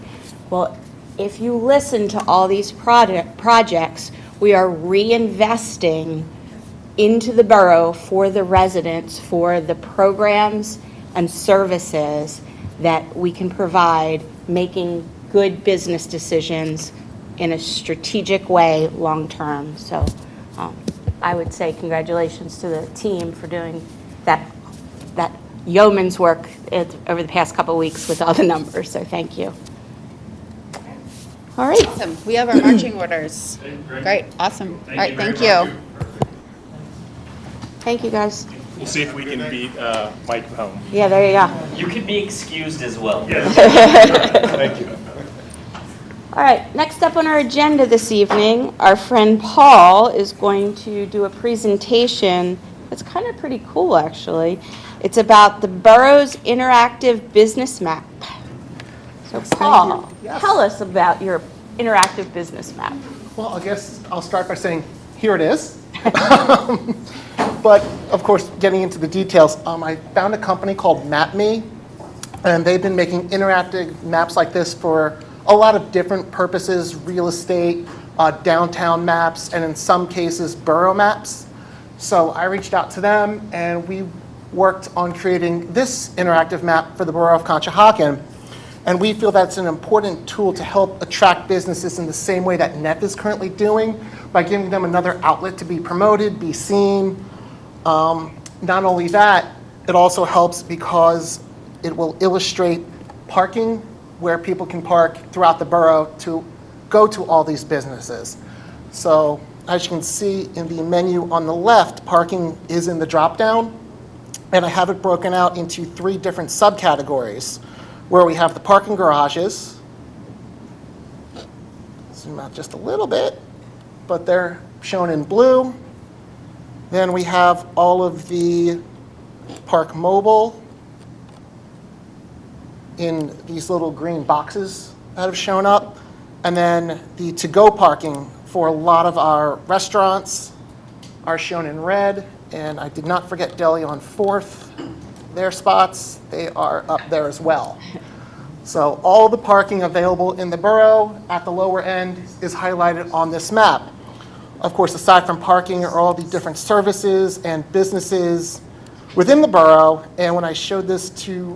Well, if you listen to all these projects, we are reinvesting into the borough for the residents, for the programs and services that we can provide, making good business decisions in a strategic way long-term. So I would say congratulations to the team for doing that yeoman's work over the past couple of weeks with all the numbers, so thank you. All right. Awesome. We have our marching orders. Great. Awesome. All right. Thank you. Thank you, guys. We'll see if we can beat Mike home. Yeah, there you go. You can be excused as well. Thank you. All right, next up on our agenda this evening, our friend Paul is going to do a presentation that's kind of pretty cool, actually. It's about the borough's interactive business map. So Paul, tell us about your interactive business map. Well, I guess I'll start by saying, here it is. But, of course, getting into the details, I found a company called MapMe, and they've been making interactive maps like this for a lot of different purposes: real estate, downtown maps, and in some cases, borough maps. So I reached out to them, and we worked on creating this interactive map for the Borough of Conshohocken. And we feel that's an important tool to help attract businesses in the same way that NEP is currently doing, by giving them another outlet to be promoted, be seen. Not only that, it also helps because it will illustrate parking, where people can park throughout the borough to go to all these businesses. So as you can see in the menu on the left, parking is in the drop-down, and I have it broken out into 3 different subcategories, where we have the parking garages. Zoom out just a little bit, but they're shown in blue. Then we have all of the park mobile in these little green boxes that have shown up. And then the to-go parking for a lot of our restaurants are shown in red. And I did not forget Deli on 4th. Their spots, they are up there as well. So all the parking available in the borough at the lower end is highlighted on this map. Of course, aside from parking are all the different services and businesses within the borough. And when I showed this to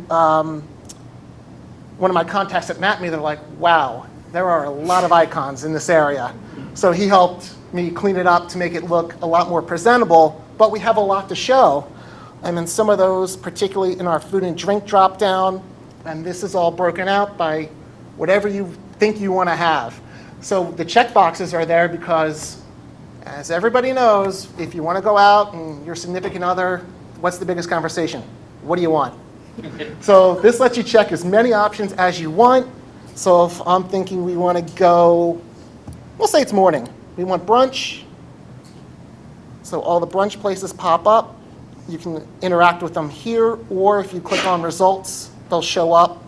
one of my contacts at MATME, they're like, wow, there are a lot of icons in this area. So he helped me clean it up to make it look a lot more presentable, but we have a lot to show. And then some of those, particularly in our food and drink drop down, and this is all broken out by whatever you think you want to have. So the check boxes are there because, as everybody knows, if you want to go out and your significant other, what's the biggest conversation? What do you want? So this lets you check as many options as you want. So if I'm thinking we want to go, we'll say it's morning. We want brunch. So all the brunch places pop up. You can interact with them here, or if you click on results, they'll show up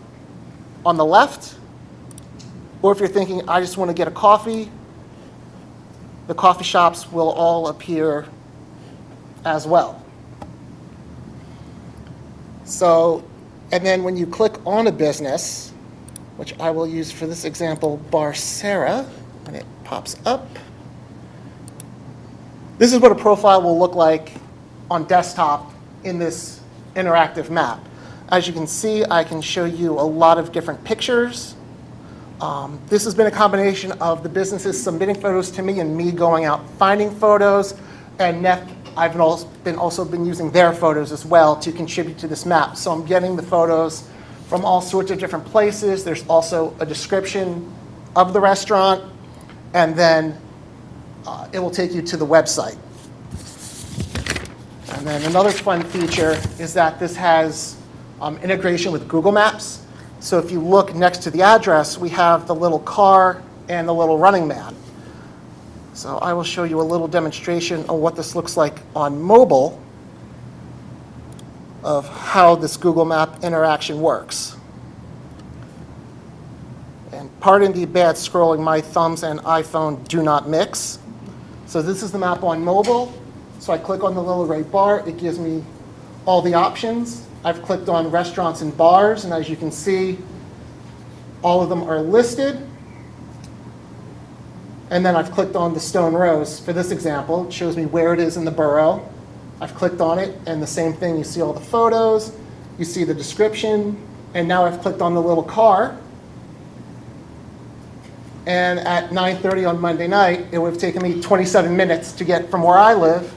on the left. Or if you're thinking, I just want to get a coffee, the coffee shops will all appear as well. So, and then when you click on a business, which I will use for this example, Bar Sarah, when it pops up, this is what a profile will look like on desktop in this interactive map. As you can see, I can show you a lot of different pictures. This has been a combination of the businesses submitting photos to me and me going out finding photos, and I've also been using their photos as well to contribute to this map. So I'm getting the photos from all sorts of different places. There's also a description of the restaurant, and then it will take you to the website. And then another fun feature is that this has integration with Google Maps. So if you look next to the address, we have the little car and the little running man. So I will show you a little demonstration of what this looks like on mobile of how this Google Map interaction works. And pardon the bad scrolling, my thumbs and iPhone do not mix. So this is the map on mobile. So I click on the little gray bar, it gives me all the options. I've clicked on restaurants and bars, and as you can see, all of them are listed. And then I've clicked on the Stone Rose. For this example, it shows me where it is in the borough. I've clicked on it, and the same thing, you see all the photos, you see the description, and now I've clicked on the little car. And at 9:30 on Monday night, it would have taken me 27 minutes to get from where I live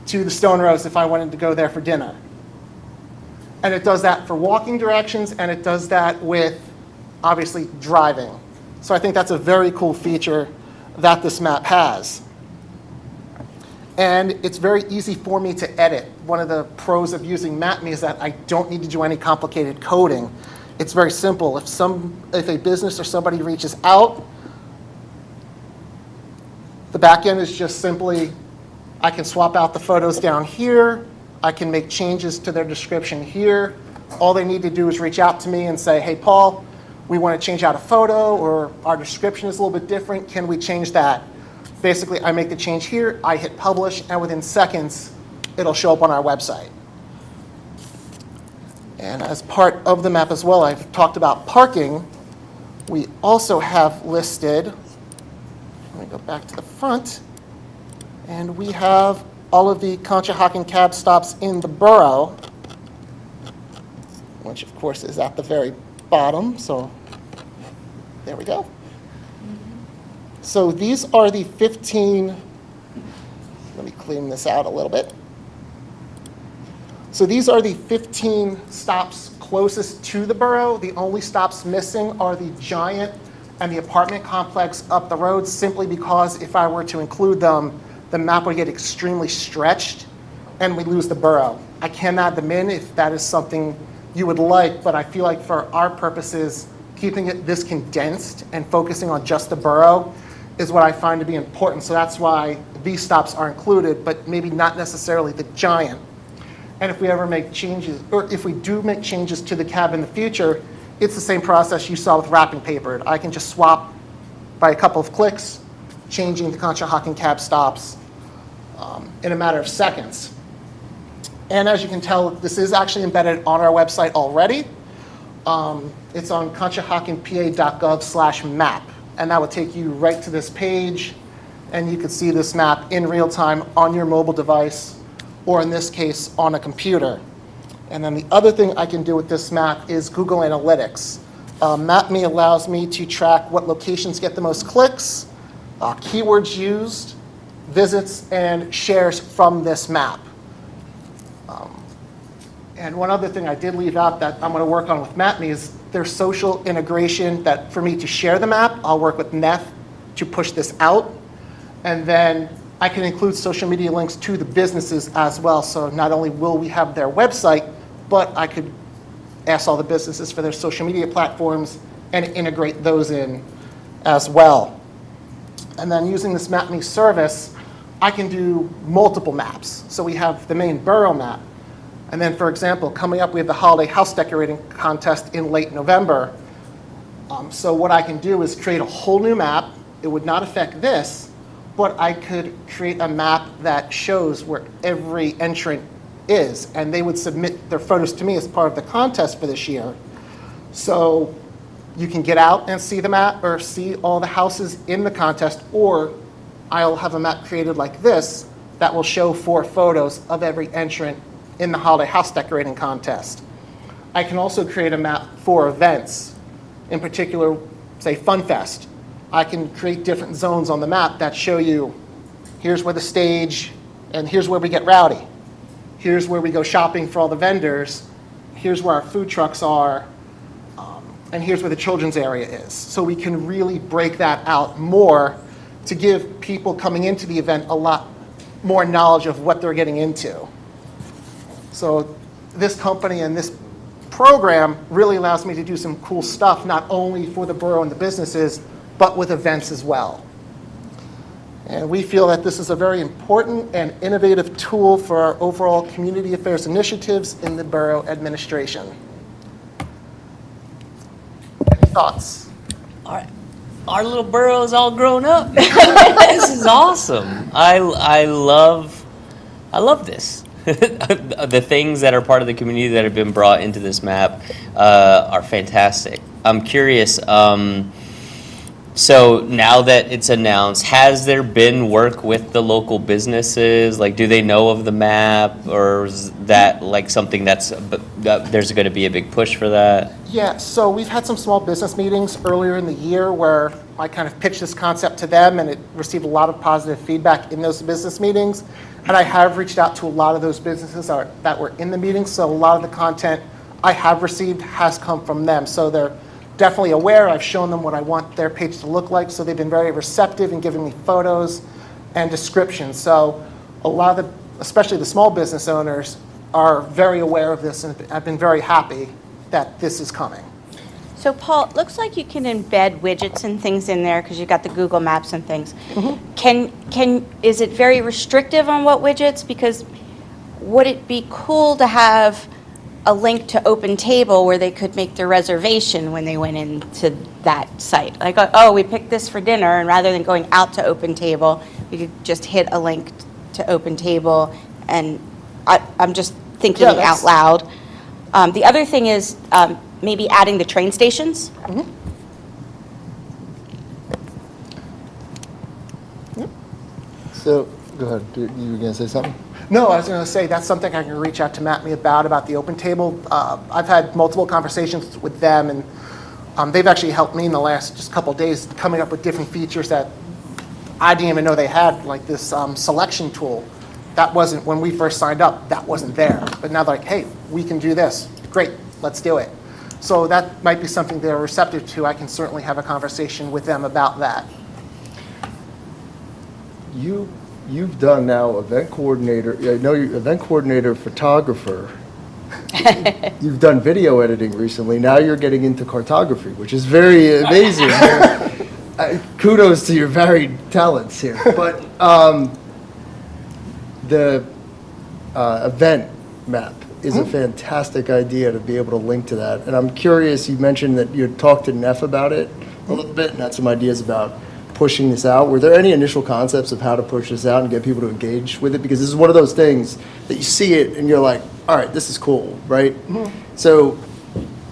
to the Stone Rose if I wanted to go there for dinner. And it does that for walking directions, and it does that with, obviously, driving. So I think that's a very cool feature that this map has. And it's very easy for me to edit. One of the pros of using MapMe is that I don't need to do any complicated coding. It's very simple. If a business or somebody reaches out, the back end is just simply, I can swap out the photos down here. I can make changes to their description here. All they need to do is reach out to me and say, hey, Paul, we want to change out a photo, or our description is a little bit different. Can we change that? Basically, I make the change here, I hit publish, and within seconds, it'll show up on our website. And as part of the map as well, I've talked about parking. We also have listed, let me go back to the front, and we have all of the Conshohocken cab stops in the borough, which of course is at the very bottom, so there we go. So these are the 15, let me clean this out a little bit. So these are the 15 stops closest to the borough. The only stops missing are the giant and the apartment complex up the road, simply because if I were to include them, the map would get extremely stretched and we lose the borough. I can add them in if that is something you would like, but I feel like for our purposes, keeping it this condensed and focusing on just the borough is what I find to be important. So that's why these stops are included, but maybe not necessarily the giant. And if we ever make changes, or if we do make changes to the cab in the future, it's the same process you saw with wrapping paper. I can just swap by a couple of clicks, changing the Conshohocken cab stops in a matter of seconds. And as you can tell, this is actually embedded on our website already. It's on conshahockenpa.gov/map, and that will take you right to this page, and you can see this map in real time on your mobile device, or in this case, on a computer. And then the other thing I can do with this map is Google Analytics. MapMe allows me to track what locations get the most clicks, keywords used, visits, and shares from this map. And one other thing I did leave out that I'm going to work on with MapMe is their social integration, that for me to share the map, I'll work with Neth to push this out. And then I can include social media links to the businesses as well. So not only will we have their website, but I could ask all the businesses for their social media platforms and integrate those in as well. And then using this MapMe service, I can do multiple maps. So we have the main borough map. And then, for example, coming up, we have the holiday house decorating contest in late November. So what I can do is create a whole new map. It would not affect this, but I could create a map that shows where every entrant is, and they would submit their photos to me as part of the contest for this year. So you can get out and see the map, or see all the houses in the contest, or I'll have a map created like this that will show 4 photos of every entrant in the holiday house decorating contest. I can also create a map for events, in particular, say Fun Fest. I can create different zones on the map that show you, here's where the stage, and here's where we get rowdy. Here's where we go shopping for all the vendors. Here's where our food trucks are, and here's where the children's area is. So we can really break that out more to give people coming into the event a lot more knowledge of what they're getting into. So this company and this program really allows me to do some cool stuff, not only for the borough and the businesses, but with events as well. And we feel that this is a very important and innovative tool for our overall community affairs initiatives in the borough administration. Any thoughts? Our little borough is all grown up. This is awesome. I love this. The things that are part of the community that have been brought into this map are fantastic. I'm curious, so now that it's announced, has there been work with the local businesses? Like, do they know of the map, or is that like something there's going to be a big push for that? Yeah, so we've had some small business meetings earlier in the year where I kind of pitched this concept to them, and it received a lot of positive feedback in those business meetings. And I have reached out to a lot of those businesses that were in the meetings, so a lot of the content I have received has come from them. So they're definitely aware. I've shown them what I want their page to look like, so they've been very receptive in giving me photos and descriptions. So a lot of the, especially the small business owners, are very aware of this, and I've been very happy that this is coming. So Paul, it looks like you can embed widgets and things in there because you've got the Google Maps and things. Is it very restrictive on what widgets? Because would it be cool to have a link to Open Table where they could make their reservation when they went into that site? Like, oh, we picked this for dinner, and rather than going out to Open Table, we could just hit a link to Open Table, and I'm just thinking out loud. The other thing is maybe adding the train stations. So, go ahead, you were going to say something? No, I was going to say that's something I can reach out to MapMe about the Open Table. I've had multiple conversations with them, and they've actually helped me in the last just couple of days coming up with different features that I didn't even know they had, like this selection tool. That wasn't, when we first signed up, that wasn't there. But now they're like, hey, we can do this. Great, let's do it. So that might be something they're receptive to. I can certainly have a conversation with them about that. You've done now event coordinator, I know you're event coordinator, photographer. You've done video editing recently. Now you're getting into cartography, which is very amazing. Kudos to your varied talents here. But the event map is a fantastic idea to be able to link to that. And I'm curious, you mentioned that you had talked to Neff about it a little bit and had some ideas about pushing this out. Were there any initial concepts of how to push this out and get people to engage with it? Because this is one of those things that you see it and you're like, all right, this is cool, right? So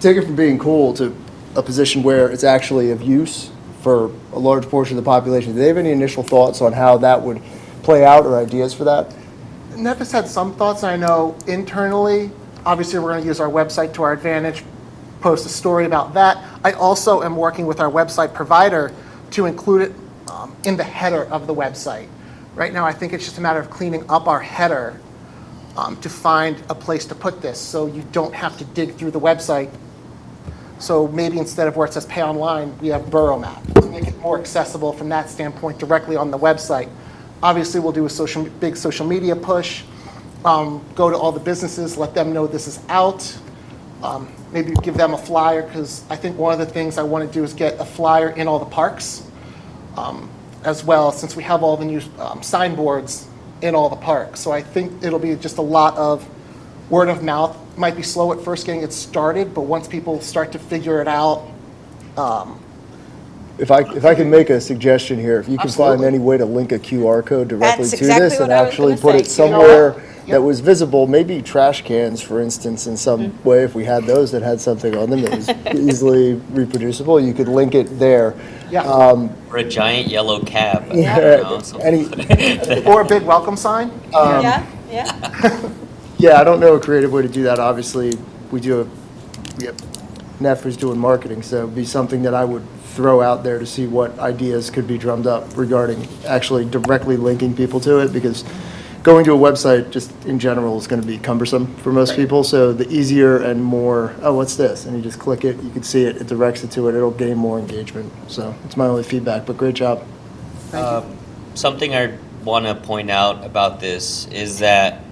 take it from being cool to a position where it's actually of use for a large portion of the population. Do they have any initial thoughts on how that would play out or ideas for that? Neff has had some thoughts. I know internally, obviously we're going to use our website to our advantage, post a story about that. I also am working with our website provider to include it in the header of the website. Right now, I think it's just a matter of cleaning up our header to find a place to put this, so you don't have to dig through the website. So maybe instead of where it says pay online, we have Borough Map to make it more accessible from that standpoint directly on the website. Obviously, we'll do a big social media push, go to all the businesses, let them know this is out. Maybe give them a flyer, because I think one of the things I want to do is get a flyer in all the parks as well, since we have all the new signboards in all the parks. So I think it'll be just a lot of word of mouth. Might be slow at first getting it started, but once people start to figure it out. If I can make a suggestion here, if you can find Absolutely. any way to link a QR code directly That's to exactly this and what I was actually gonna put say. it somewhere Yep. that was visible, maybe trash cans, for instance, in some way, if we had those that had something on them that was easily reproducible, you could link it there. Yeah. Or a giant yellow cab. Any, Or a big welcome sign. Yeah. yeah, I don't know a creative way to do that. Obviously, we have Neff who's doing marketing, so it'd be something that I would throw out there to see what ideas could be drummed up regarding actually directly linking people to it, because going to a website just in general is going to be cumbersome for most people. So the easier and more, oh, what's this? And you just click it, you can see it, it directs it to it, it'll gain more engagement. So it's my only feedback, but great job. Something I want to point out about this is that,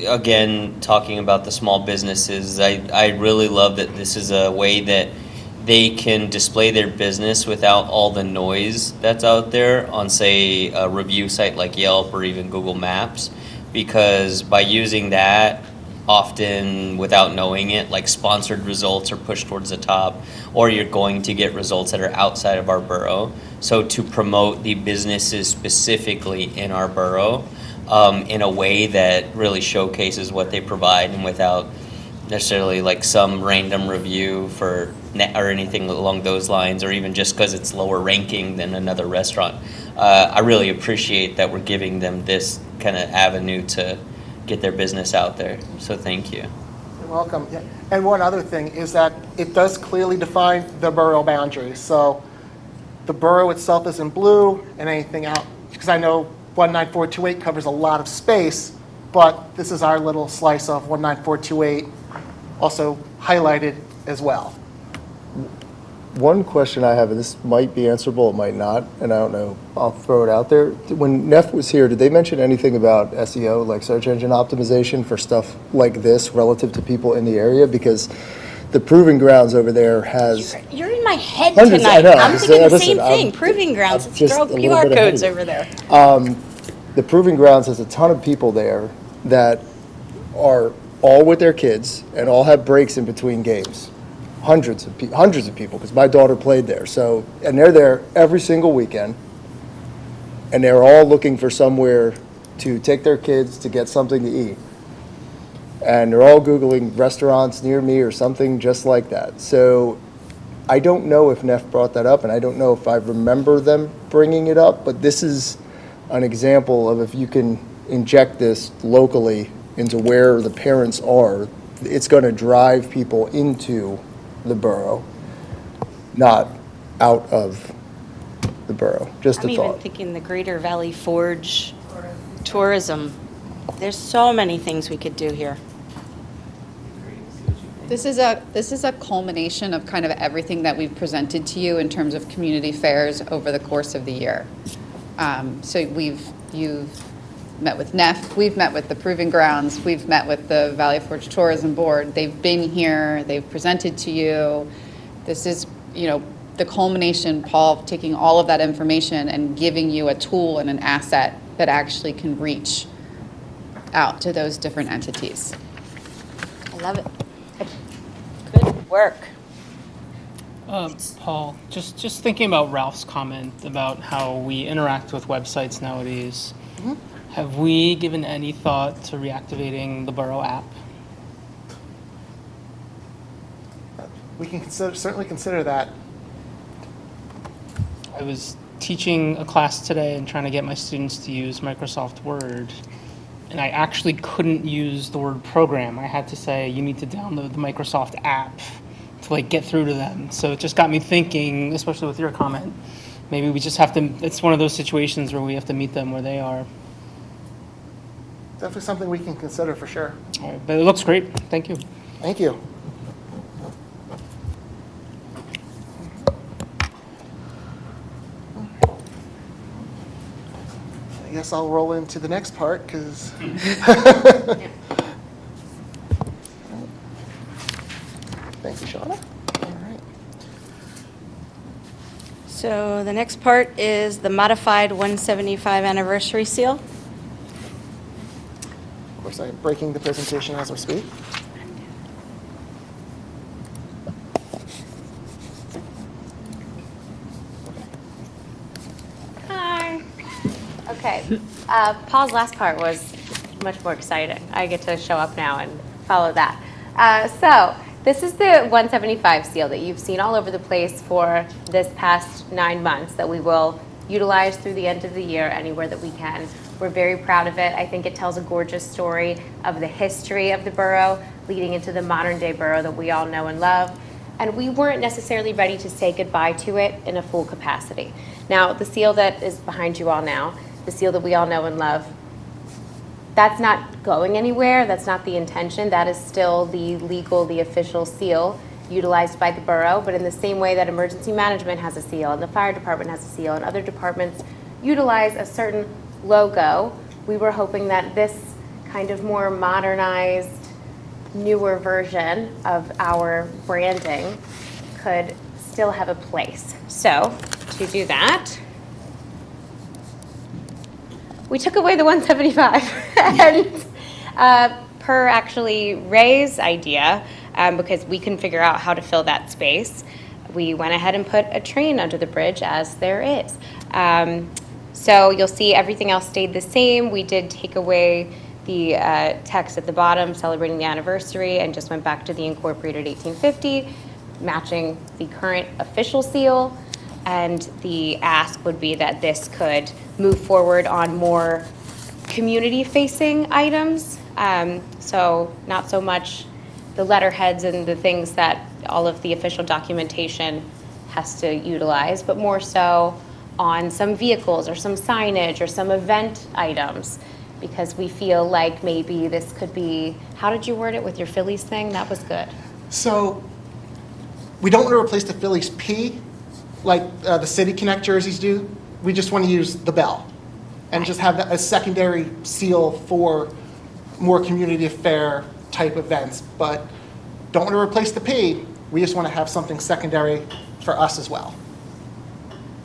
again, talking about the small businesses, I really love that this is a way that they can display their business without all the noise that's out there on, say, a review site like Yelp or even Google Maps, because by using that, often without knowing it, like sponsored results are pushed towards the top, or you're going to get results that are outside of our borough. So to promote the businesses specifically in our borough in a way that really showcases what they provide, and without necessarily like some random review for or anything along those lines, or even just because it's lower ranking than another restaurant. I really appreciate that we're giving them this kind of avenue to get their business out there. So thank you. You're welcome. Yeah. And one other thing is that it does clearly define the borough boundaries. So the borough itself is in blue, and anything out, because I know 19428 covers a lot of space, but this is our little slice of 19428 also highlighted as well. One question I have, and this might be answerable, it might not, and I don't know, I'll throw it out there. When Neff was here, did they mention anything about SEO, like search engine optimization for stuff like this relative to people in the area? Because the Proving Grounds over there has, You're in my head Hundreds, I tonight. know. I'm thinking the Listen, same thing. I'm- Proving grounds. I'm Let's just throw a little QR bit ahead codes of you. over there. the Proving Grounds has a ton of people there that are all with their kids and all have breaks in between games. Hundreds of people, because my daughter played there. So, and they're there every single weekend, and they're all looking for somewhere to take their kids to get something to eat. And they're all Googling restaurants near me or something just like that. So I don't know if Neff brought that up, and I don't know if I remember them bringing it up, but this is an example of if you can inject this locally into where the parents are, it's going to drive people into the borough, not out of the borough. Just I'm a even thought. thinking the Greater Valley Forge tourism. There's so many things we could do here. This is a culmination of kind of everything that we've presented to you in terms of community fairs over the course of the year. So you've met with NEF, we've met with the Proving Grounds, we've met with the Valley Forge Tourism Board. They've been here, they've presented to you. This is, the culmination, Paul, taking all of that information and giving you a tool and an asset that actually can reach out to those different entities. I love it. Good work. Paul, just thinking about Ralph's comment about how we interact with websites nowadays, have we given any thought to reactivating the Borough app? We can certainly consider that. I was teaching a class today and trying to get my students to use Microsoft Word, and I actually couldn't use the word program. I had to say, you need to download the Microsoft app to get through to them. So it just got me thinking, especially with your comment, maybe we just have to, it's one of those situations where we have to meet them where they are. Definitely something we can consider for sure. All right, but it looks great. Thank you. Thank you. I guess I'll roll into the next part because. Thank you, Shauna. All right. So the next part is the modified 175 anniversary seal. Of course, I'm breaking the presentation as we speak. Hi. Okay. Paul's last part was much more exciting. I get to show up now and follow that. So this is the 175 seal that you've seen all over the place for this past 9 months that we will utilize through the end of the year anywhere that we can. We're very proud of it. I think it tells a gorgeous story of the history of the borough leading into the modern day borough that we all know and love. And we weren't necessarily ready to say goodbye to it in a full capacity. Now, the seal that is behind you all now, the seal that we all know and love, that's not going anywhere. That's not the intention. That is still the legal, the official seal utilized by the borough. But in the same way that emergency management has a seal and the fire department has a seal and other departments utilize a certain logo, we were hoping that this kind of more modernized, newer version of our branding could still have a place. So to do that, we took away the 175 and per actually Ray's idea, because we couldn't figure out how to fill that space, we went ahead and put a train under the bridge as there is. So you'll see everything else stayed the same. We did take away the text at the bottom celebrating the anniversary and just went back to the incorporated 1850, matching the current official seal. And the ask would be that this could move forward on more community-facing items. So not so much the letterheads and the things that all of the official documentation has to utilize, but more so on some vehicles or some signage or some event items, because we feel like maybe this could be, how did you word it with your Phillies thing? That was good. So we don't want to replace the Phillies P like the City Connect jerseys do. We just want to use the bell and just have a secondary seal for more community affair type events. But don't want to replace the P. We just want to have something secondary for us as well.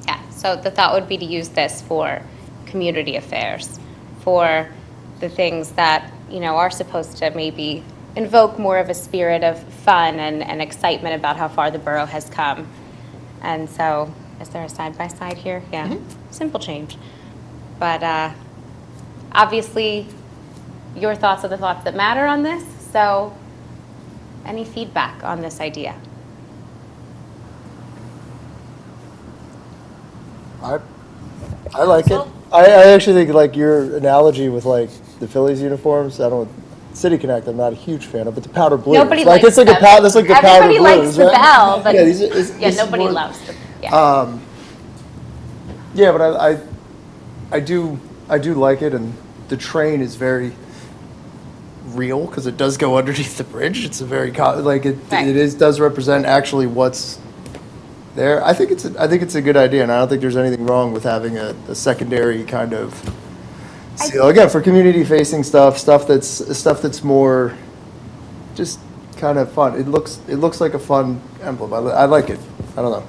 Yeah, so the thought would be to use this for community affairs, for the things that, are supposed to maybe invoke more of a spirit of fun and excitement about how far the borough has come. And so, is there a side-by-side here? Yeah, simple change. But obviously, your thoughts are the thoughts that matter on this, so any feedback on this idea? I like it. I actually think your analogy with the Phillies uniforms, City Connect, I'm not a huge fan of, but the powder blue. Nobody likes it's like them. that's like the powder Everybody blue. likes the bell, but nobody more, loves them. Yeah. Yeah, but I do like it, and the train is very real because it does go underneath the bridge. It's a very Right. does represent actually what's there. I think it's a good idea, and I don't think there's anything wrong with having a secondary kind of seal. Again, for community facing stuff that's more just kind of fun. It looks like a fun emblem. I like it. I don't know.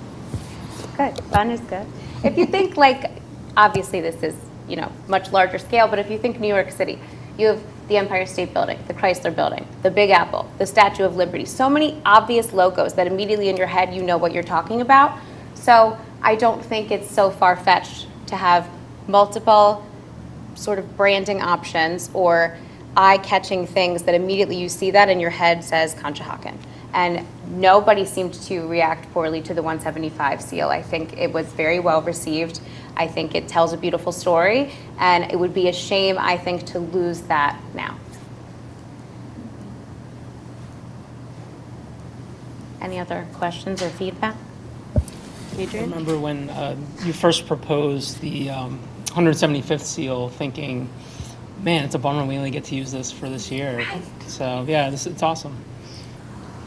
Good, fun is good. If you think like, obviously this is, much larger scale, but if you think New York City, you have the Empire State Building, the Chrysler Building, the Big Apple, the Statue of Liberty, so many obvious logos that immediately in your head you know what you're talking about. So I don't think it's so far-fetched to have multiple sort of branding options or eye-catching things that immediately you see that in your head says Conshohocken. And nobody seemed to react poorly to the 175 seal. I think it was very well received. I think it tells a beautiful story, and it would be a shame, I think, to lose that now. Any other questions or feedback? I Adrian? remember when you first proposed the 175th seal, thinking, man, it's a bummer we only get to use this for this year. So yeah, it's awesome.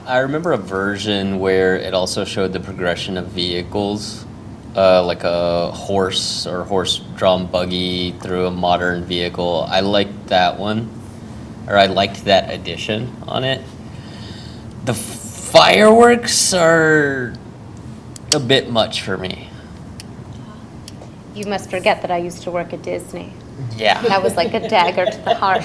I remember a version where it also showed the progression of vehicles, like a horse or horse-drawn buggy through a modern vehicle. I liked that one, or I liked that addition on it. The fireworks are a bit much for me. You must forget that I used to work at Disney. Yeah. That was like a dagger to the heart.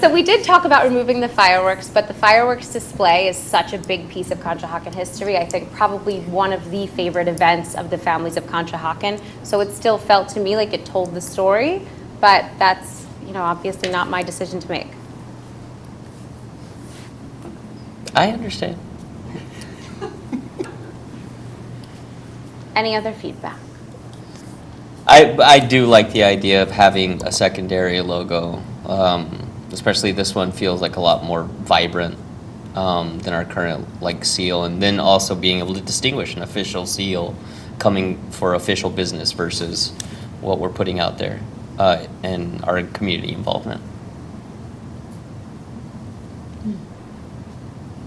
So we did talk about removing the fireworks, but the fireworks display is such a big piece of Conshohocken history. I think probably one of the favorite events of the families of Conshohocken. So it still felt to me like it told the story, but that's, obviously not my decision to make. I understand. Any other feedback? I do like the idea of having a secondary logo. Especially this one feels like a lot more vibrant than our current seal, and then also being able to distinguish an official seal coming for official business versus what we're putting out there and our community involvement.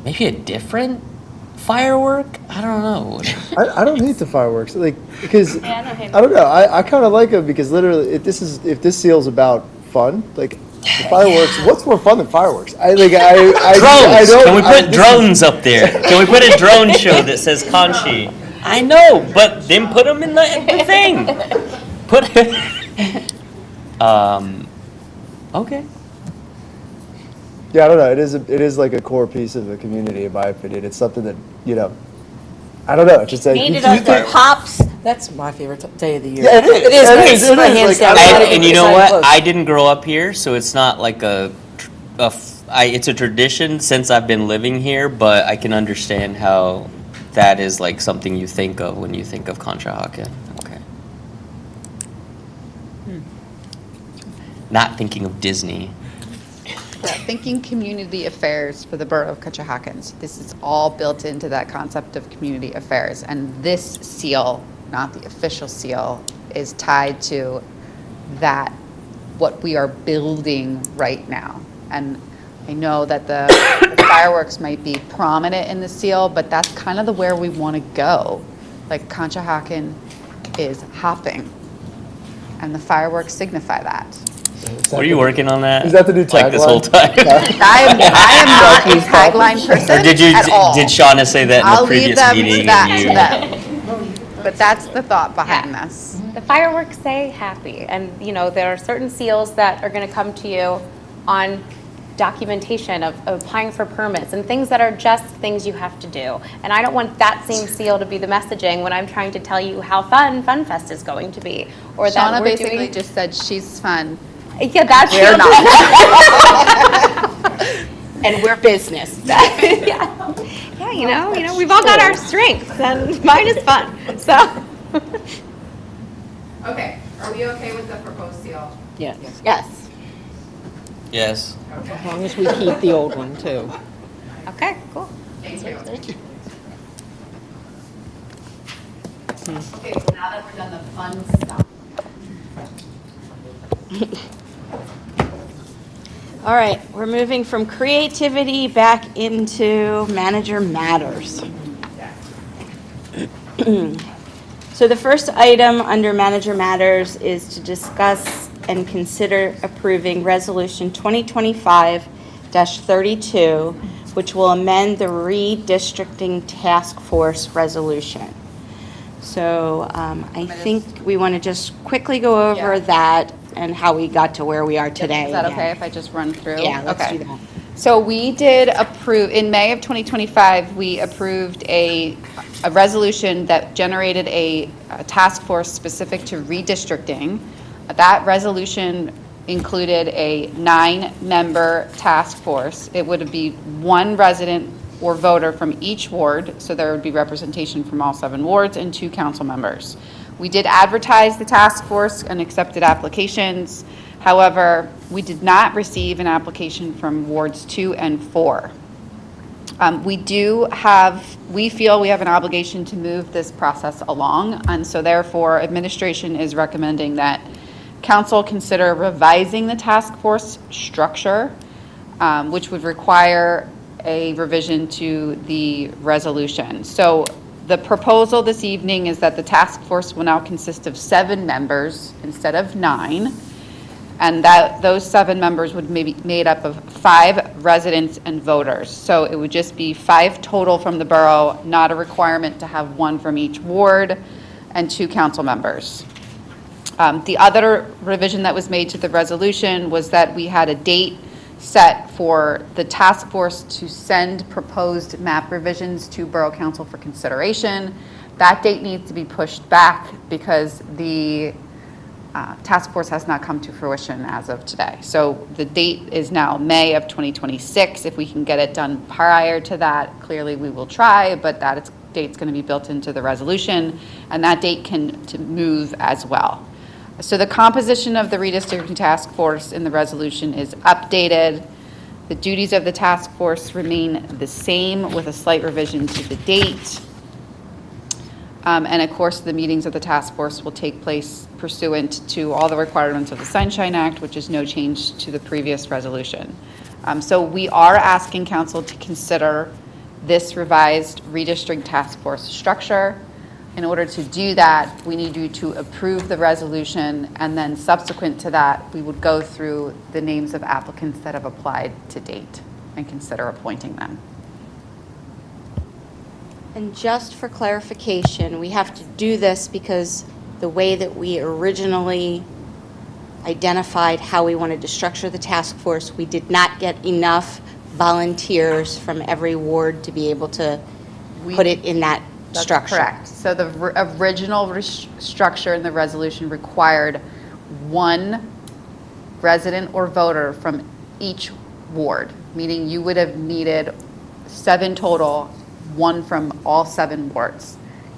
Maybe a different firework? I don't know. I don't hate the fireworks, because Yeah, I don't hate I don't know. I kind of like them because literally, if this seal's about fun, the fireworks. What's more fun than fireworks? Drones. Can we put drones up there? Can we put a drone show that says Conchi? I know, but then put them in the thing. Okay. Yeah, I don't know. It is like a core piece of the community, in my opinion. It's something that I don't know. It's just like Made it up for pops. That's my favorite day of the year. Yeah, it is. It is. It is. It's my hands down. And you know It's not what? close. I didn't grow up here, so it's not like it's a tradition since I've been living here, but I can understand how that is like something you think of when you think of Conshohocken. Okay. Not thinking of Disney. Yeah, thinking community affairs for the Borough of Conshohocken. This is all built into that concept of community affairs. And this seal, not the official seal, is tied to that, what we are building right now. And I know that the fireworks might be prominent in the seal, but that's kind of where we want to go. Like Conshohocken is hopping, and the fireworks signify that. Were you working on that? Is that the new Like this whole time? I am not a tagline person Or did at all. Shauna say that in I'll the leave previous them meeting? to that and to you- them. But that's the thought behind this. The fireworks say happy, and there are certain seals that are going to come to you on documentation of applying for permits and things that are just things you have to do. And I don't want that same seal to be the messaging when I'm trying to tell you how fun FunFest is going to be, or that Shauna we're basically doing. just said she's fun. Yeah, that's We're not. And we're business. yeah, we've all got our strengths, and mine is fun. So. Okay, are we okay with the proposed seal? Yes. Yes. Yes. As long as we keep the old one, too. Okay, cool. Thank you. Thank you. Okay, so now that we're done the fun stuff. All right, we're moving from creativity back into manager matters. So the first item under manager matters is to discuss and consider approving Resolution 2025-32, which will amend the redistricting task force resolution. So I think we want to just quickly go over Yeah. that and how we got to where we are today. Is that again. okay if I just run through? Yeah, let's Okay. do that. So we did approve, in May of 2025, we approved a resolution that generated a task force specific to redistricting. That resolution included a 9-member task force. It would be 1 resident or voter from each ward, so there would be representation from all 7 wards, and 2 council members. We did advertise the task force and accepted applications. However, we did not receive an application from wards 2 and 4. We feel we have an obligation to move this process along, and so therefore, administration is recommending that council consider revising the task force structure, which would require a revision to the resolution. So the proposal this evening is that the task force will now consist of 7 members instead of 9, and that those 7 members would be made up of 5 residents and voters. So it would just be 5 total from the borough, not a requirement to have 1 from each ward, and 2 council members. The other revision that was made to the resolution was that we had a date set for the task force to send proposed map revisions to Borough Council for consideration. That date needs to be pushed back because the task force has not come to fruition as of today. So the date is now May of 2026. If we can get it done prior to that, clearly we will try, but that date's going to be built into the resolution, and that date can move as well. So the composition of the redistricting task force in the resolution is updated. The duties of the task force remain the same with a slight revision to the date. And of course, the meetings of the task force will take place pursuant to all the requirements of the Sunshine Act, which is no change to the previous resolution. So we are asking council to consider this revised redistricting task force structure. In order to do that, we need you to approve the resolution, and then subsequent to that, we would go through the names of applicants that have applied to date and consider appointing them. And just for clarification, we have to do this because the way that we originally identified how we wanted to structure the task force, we did not get enough volunteers from every ward to be able to put it in that structure. That's correct. So the original structure in the resolution required 1 resident or voter from each ward, meaning you would have needed 7 total, 1 from all 7 wards.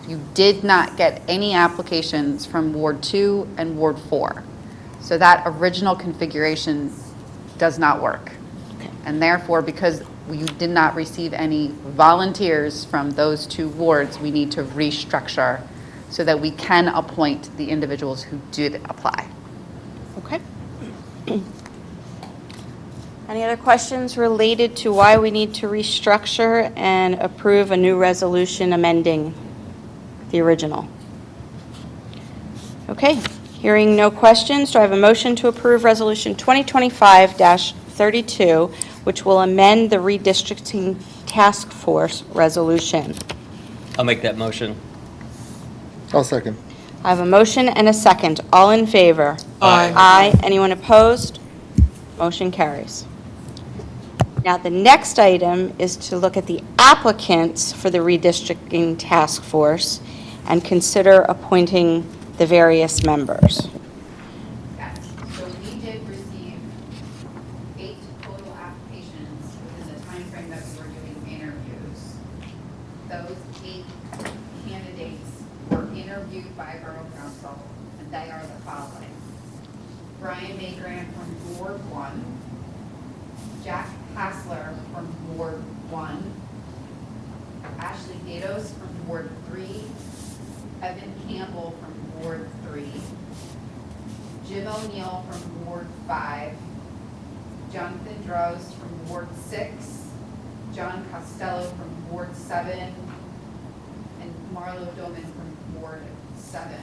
You did not get any applications from Ward 2 and Ward 4. So that original configuration does not work. Okay. And therefore, because you did not receive any volunteers from those 2 wards, we need to restructure so that we can appoint the individuals who did apply. Okay. Any other questions related to why we need to restructure and approve a new resolution amending the original? Okay, hearing no questions, do I have a motion to approve Resolution 2025-32, which will amend the redistricting task force resolution? I'll make that motion. I'll second. I have a motion and a second. All in favor? Aye. Aye. Anyone opposed? Motion carries. Now, the next item is to look at the applicants for the redistricting task force and consider appointing the various members. Yes, so we did receive 8 total applications within the timeframe that we were doing interviews. Those 8 candidates were interviewed by Borough Council, and they are the following: Brian Magran from Ward 1, Jack Hassler from Ward 1, Ashley Gatos from Ward 3, Evan Campbell from Ward 3, Jim O'Neill from Ward 5, Jonathan Droz from Ward 6, John Costello from Ward 7, and Marlo Doman from Ward 7.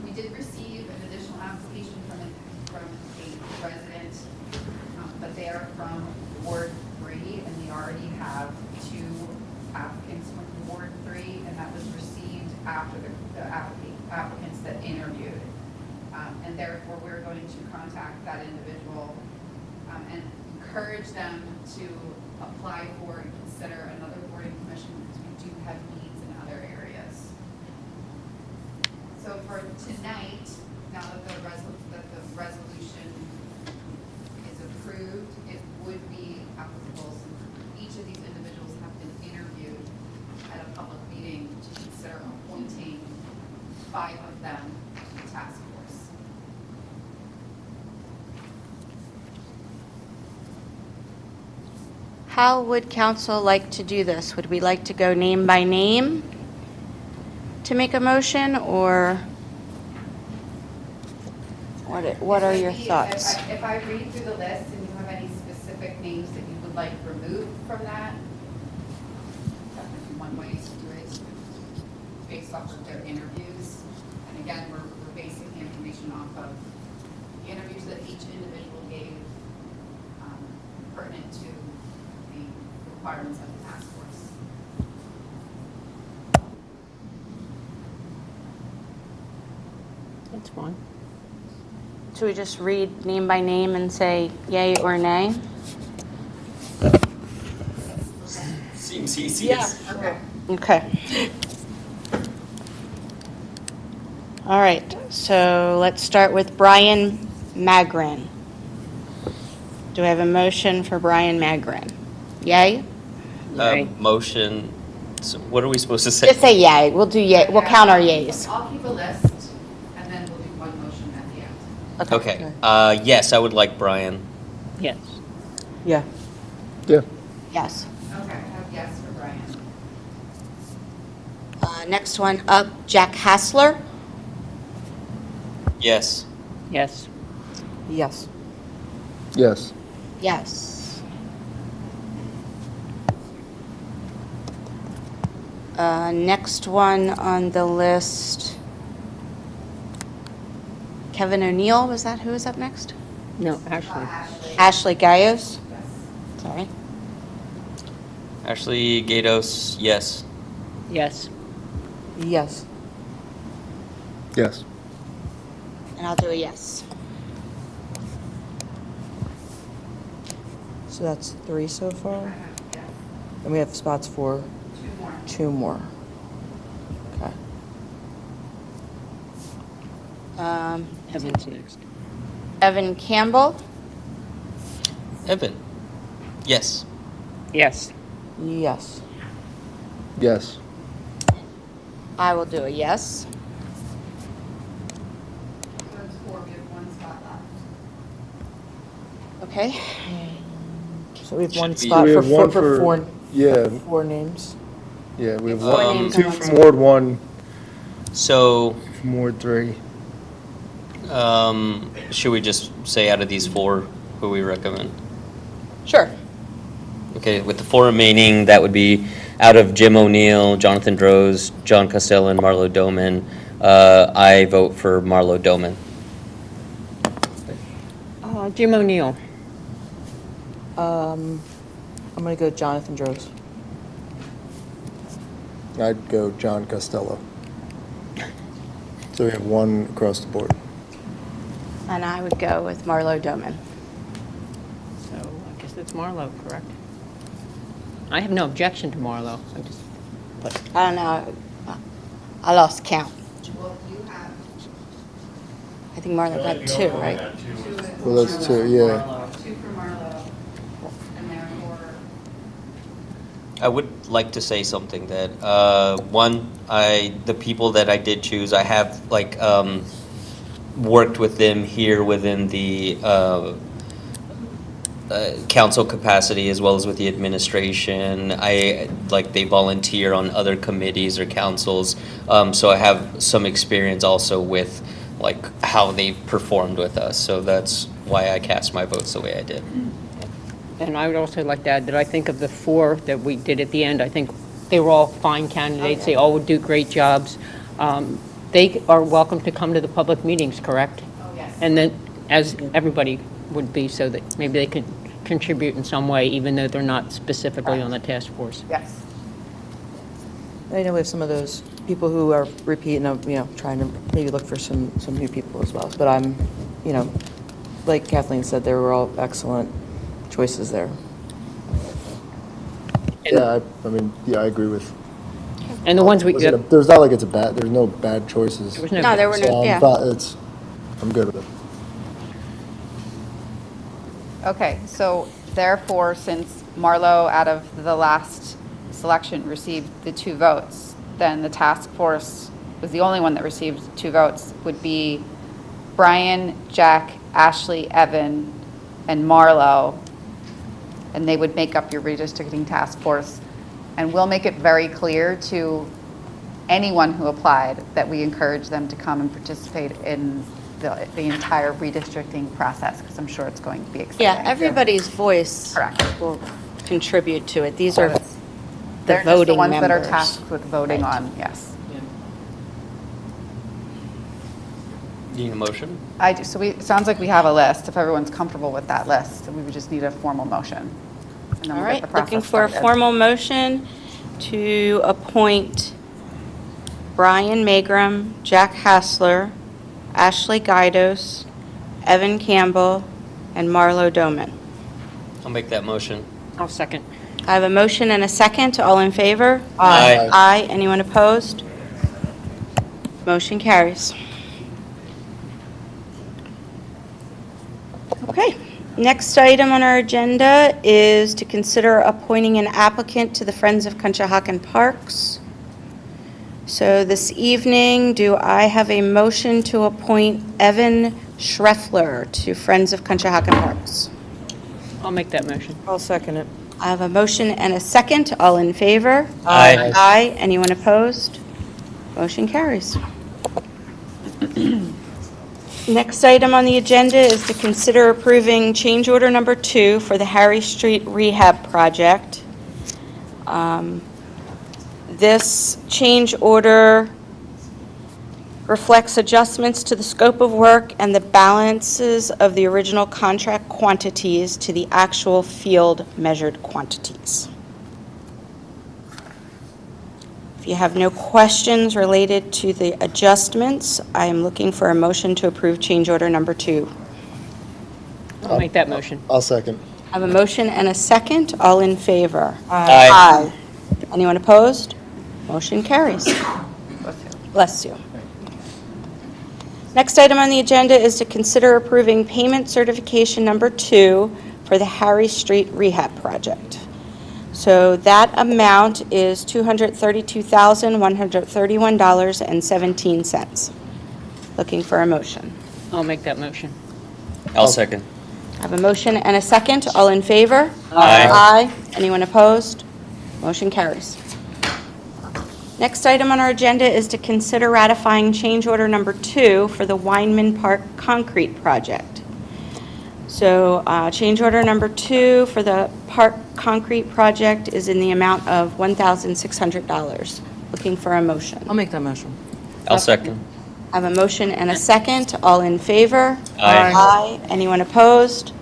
We did receive an additional application from a resident, but they are from Ward 3, and we already have 2 applicants from Ward 3, and that was received after the applicants that interviewed. And therefore, we're going to contact that individual and encourage them to apply for and consider another boarding commission because we do have needs in other areas. So for tonight, now that the resolution is approved, it would be applicable since each of these individuals have been interviewed at a public meeting to consider appointing 5 of them to the task force. How would council like to do this? Would we like to go name by name to make a motion, or what are your thoughts? If I read through the list and you have any specific names that you would like removed from that would be one way to do it, based off of their interviews. And again, we're basing the information off of the interviews that each individual gave, pertinent to the requirements of the task force. That's fine. Should we just read name by name and say yay or nay? Seems easy. Yeah. Okay. All right, so let's start with Brian Magrin. Do we have a motion for Brian Magrin? Yay? Motion, so what are we supposed to say? Just say yay. We'll do yay. We'll count our yays. I'll keep a list and then we'll do one motion at the end. Okay, yes, I would like Brian. Yes. Yeah. Yeah. Yes. Okay, I have yes for Brian. Next one up, Jack Hassler. Yes. Yes. Yes. Yes. Yes. Next one on the list, Kevin O'Neill, was that who was up next? No, actually. Ashley Gallos? Sorry. Ashley Gatos, yes. Yes. Yes. Yes. And I'll do a yes. So that's 3 so far, I have yes. and we have spots for 2 more. 2 more. Okay. Evan's next. Evan Campbell? Evan, yes. Yes. Yes. Yes. I will do a yes. So it's 4, we have 1 spot left. Okay. So we have one Should we- spot We for have one 4 Yeah, 4 names. yeah, we have Four one, names 2 and one from spot. Ward 1, So, from Ward 3. should we just say out of these 4 who we recommend? Sure. Okay, with the 4 remaining, that would be out of Jim O'Neill, Jonathan Droz, John Costello, and Marlo Doman. I vote for Marlo Doman. Jim O'Neill. I'm going to go Jonathan Droz. I'd go John Costello. So we have 1 across the board. And I would go with Marlo Doman. So I guess it's Marlo, correct? I have no objection to Marlo. I just, but I don't know. I lost count. Well, you have I think Marlo got 2, right? 2. Well, that's 2, yeah. 2 for Marlo, and therefore, I would like to say something that, one, the people that I did choose, I have worked with them here within the council capacity as well as with the administration. They volunteer on other committees or councils, so I have some experience also with like how they performed with us. So that's why I cast my votes the way I did. And I would also like to add that I think of the 4 that we did at the end, I think they were all fine candidates. They all would do great jobs. They are welcome to come to the public meetings, correct? Oh, yes. And then, as everybody would be, so that maybe they could contribute in some way, even though they're not specifically on the task force. Yes. I know we have some of those people who are repeating, trying to maybe look for some new people as well. But I'm, like Kathleen said, they were all excellent choices there. Yeah, I agree with. And the ones we, There's not like there's no bad choices. there was no. No, there were no, So yeah. I'm good with it. Okay, so therefore, since Marlo, out of the last selection, received the 2 votes, then the task force was the only one that received 2 votes, would be Brian, Jack, Ashley, Evan, and Marlo, and they would make up your redistricting task force. And we'll make it very clear to anyone who applied that we encourage them to come and participate in the entire redistricting process, because I'm sure it's going to be exciting. Yeah, everybody's voice Correct. will contribute to it. These are the They're just the voting ones that are members. tasked with voting on, yes. Do you need a motion? I do, so it sounds like we have a list. If everyone's comfortable with that list, we would just need a formal motion. And then All we'll get right, the looking process for a started. formal motion to appoint Brian Magrum, Jack Hassler, Ashley Guidos, Evan Campbell, and Marlo Doman. I'll make that motion. I'll second. I have a motion and a second. All in favor? Aye. Aye. Anyone opposed? Motion carries. Okay. Next item on our agenda is to consider appointing an applicant to the Friends of Conshohocken Parks. So this evening, do I have a motion to appoint Evan Schreffler to Friends of Conshohocken Parks? I'll make that motion. I'll second it. I have a motion and a second. All in favor? Aye. Aye. Anyone opposed? Motion carries. Next item on the agenda is to consider approving change order number 2 for the Harry Street Rehab Project. This change order reflects adjustments to the scope of work and the balances of the original contract quantities to the actual field measured quantities. If you have no questions related to the adjustments, I am looking for a motion to approve change order number 2. I'll make that motion. I'll second. I have a motion and a second. All in favor? Aye. Aye. Anyone opposed? Motion carries. Bless you. Next item on the agenda is to consider approving payment certification number 2 for the Harry Street Rehab Project. So that amount is $232,131.17. Looking for a motion. I'll make that motion. I'll second. I have a motion and a second. All in favor? Aye. Aye. Anyone opposed? Motion carries. Next item on our agenda is to consider ratifying change order number 2 for the Weinman Park Concrete Project. So change order number 2 for the Park Concrete Project is in the amount of $1,600. Looking for a motion. I'll make that motion. I'll second. I have a motion and a second. All in favor? Aye. Aye. Anyone opposed?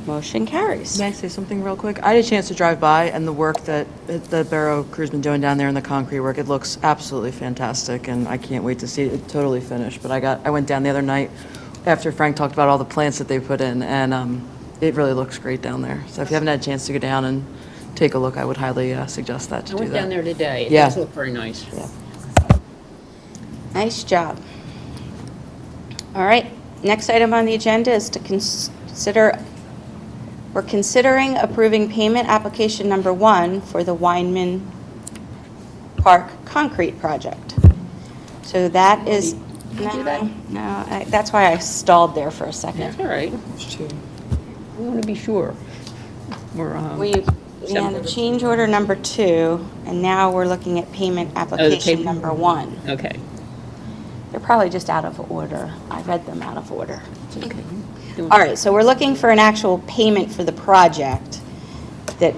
Motion carries. May I say something real quick? I had a chance to drive by, and the work that the Borough crew's been doing down there in the concrete work, it looks absolutely fantastic, and I can't wait to see it totally finished. But I went down the other night after Frank talked about all the plants that they put in, and it really looks great down there. So if you haven't had a chance to go down and take a look, I would highly suggest that I to do went that. down there today. It Yeah. does look very nice. Yeah. Nice job. All right, next item on the agenda is to we're considering approving payment application number 1 for the Weinman Park Concrete Project. So that is, that's why I stalled there for a second. That's all right. We want to be sure. We're, We had a change order number 2, and now we're looking at payment application payment. number 1. okay. They're probably just out of order. I read them out of order. All right, so we're looking for an actual payment for the project, the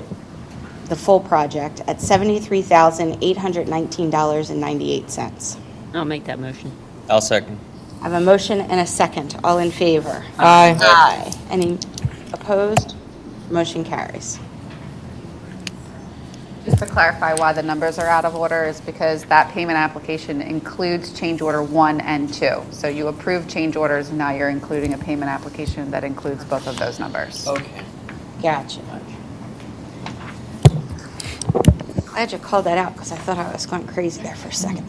full project, at $73,819.98. I'll make that motion. I'll second. I have a motion and a second. All in favor? Aye. Aye. Any opposed? Motion carries. Just to clarify why the numbers are out of order is because that payment application includes change order 1 and 2. So you approved change orders, and now you're including a payment application that includes both of those numbers. Okay. Gotcha. Glad you called that out because I thought I was going crazy there for a second.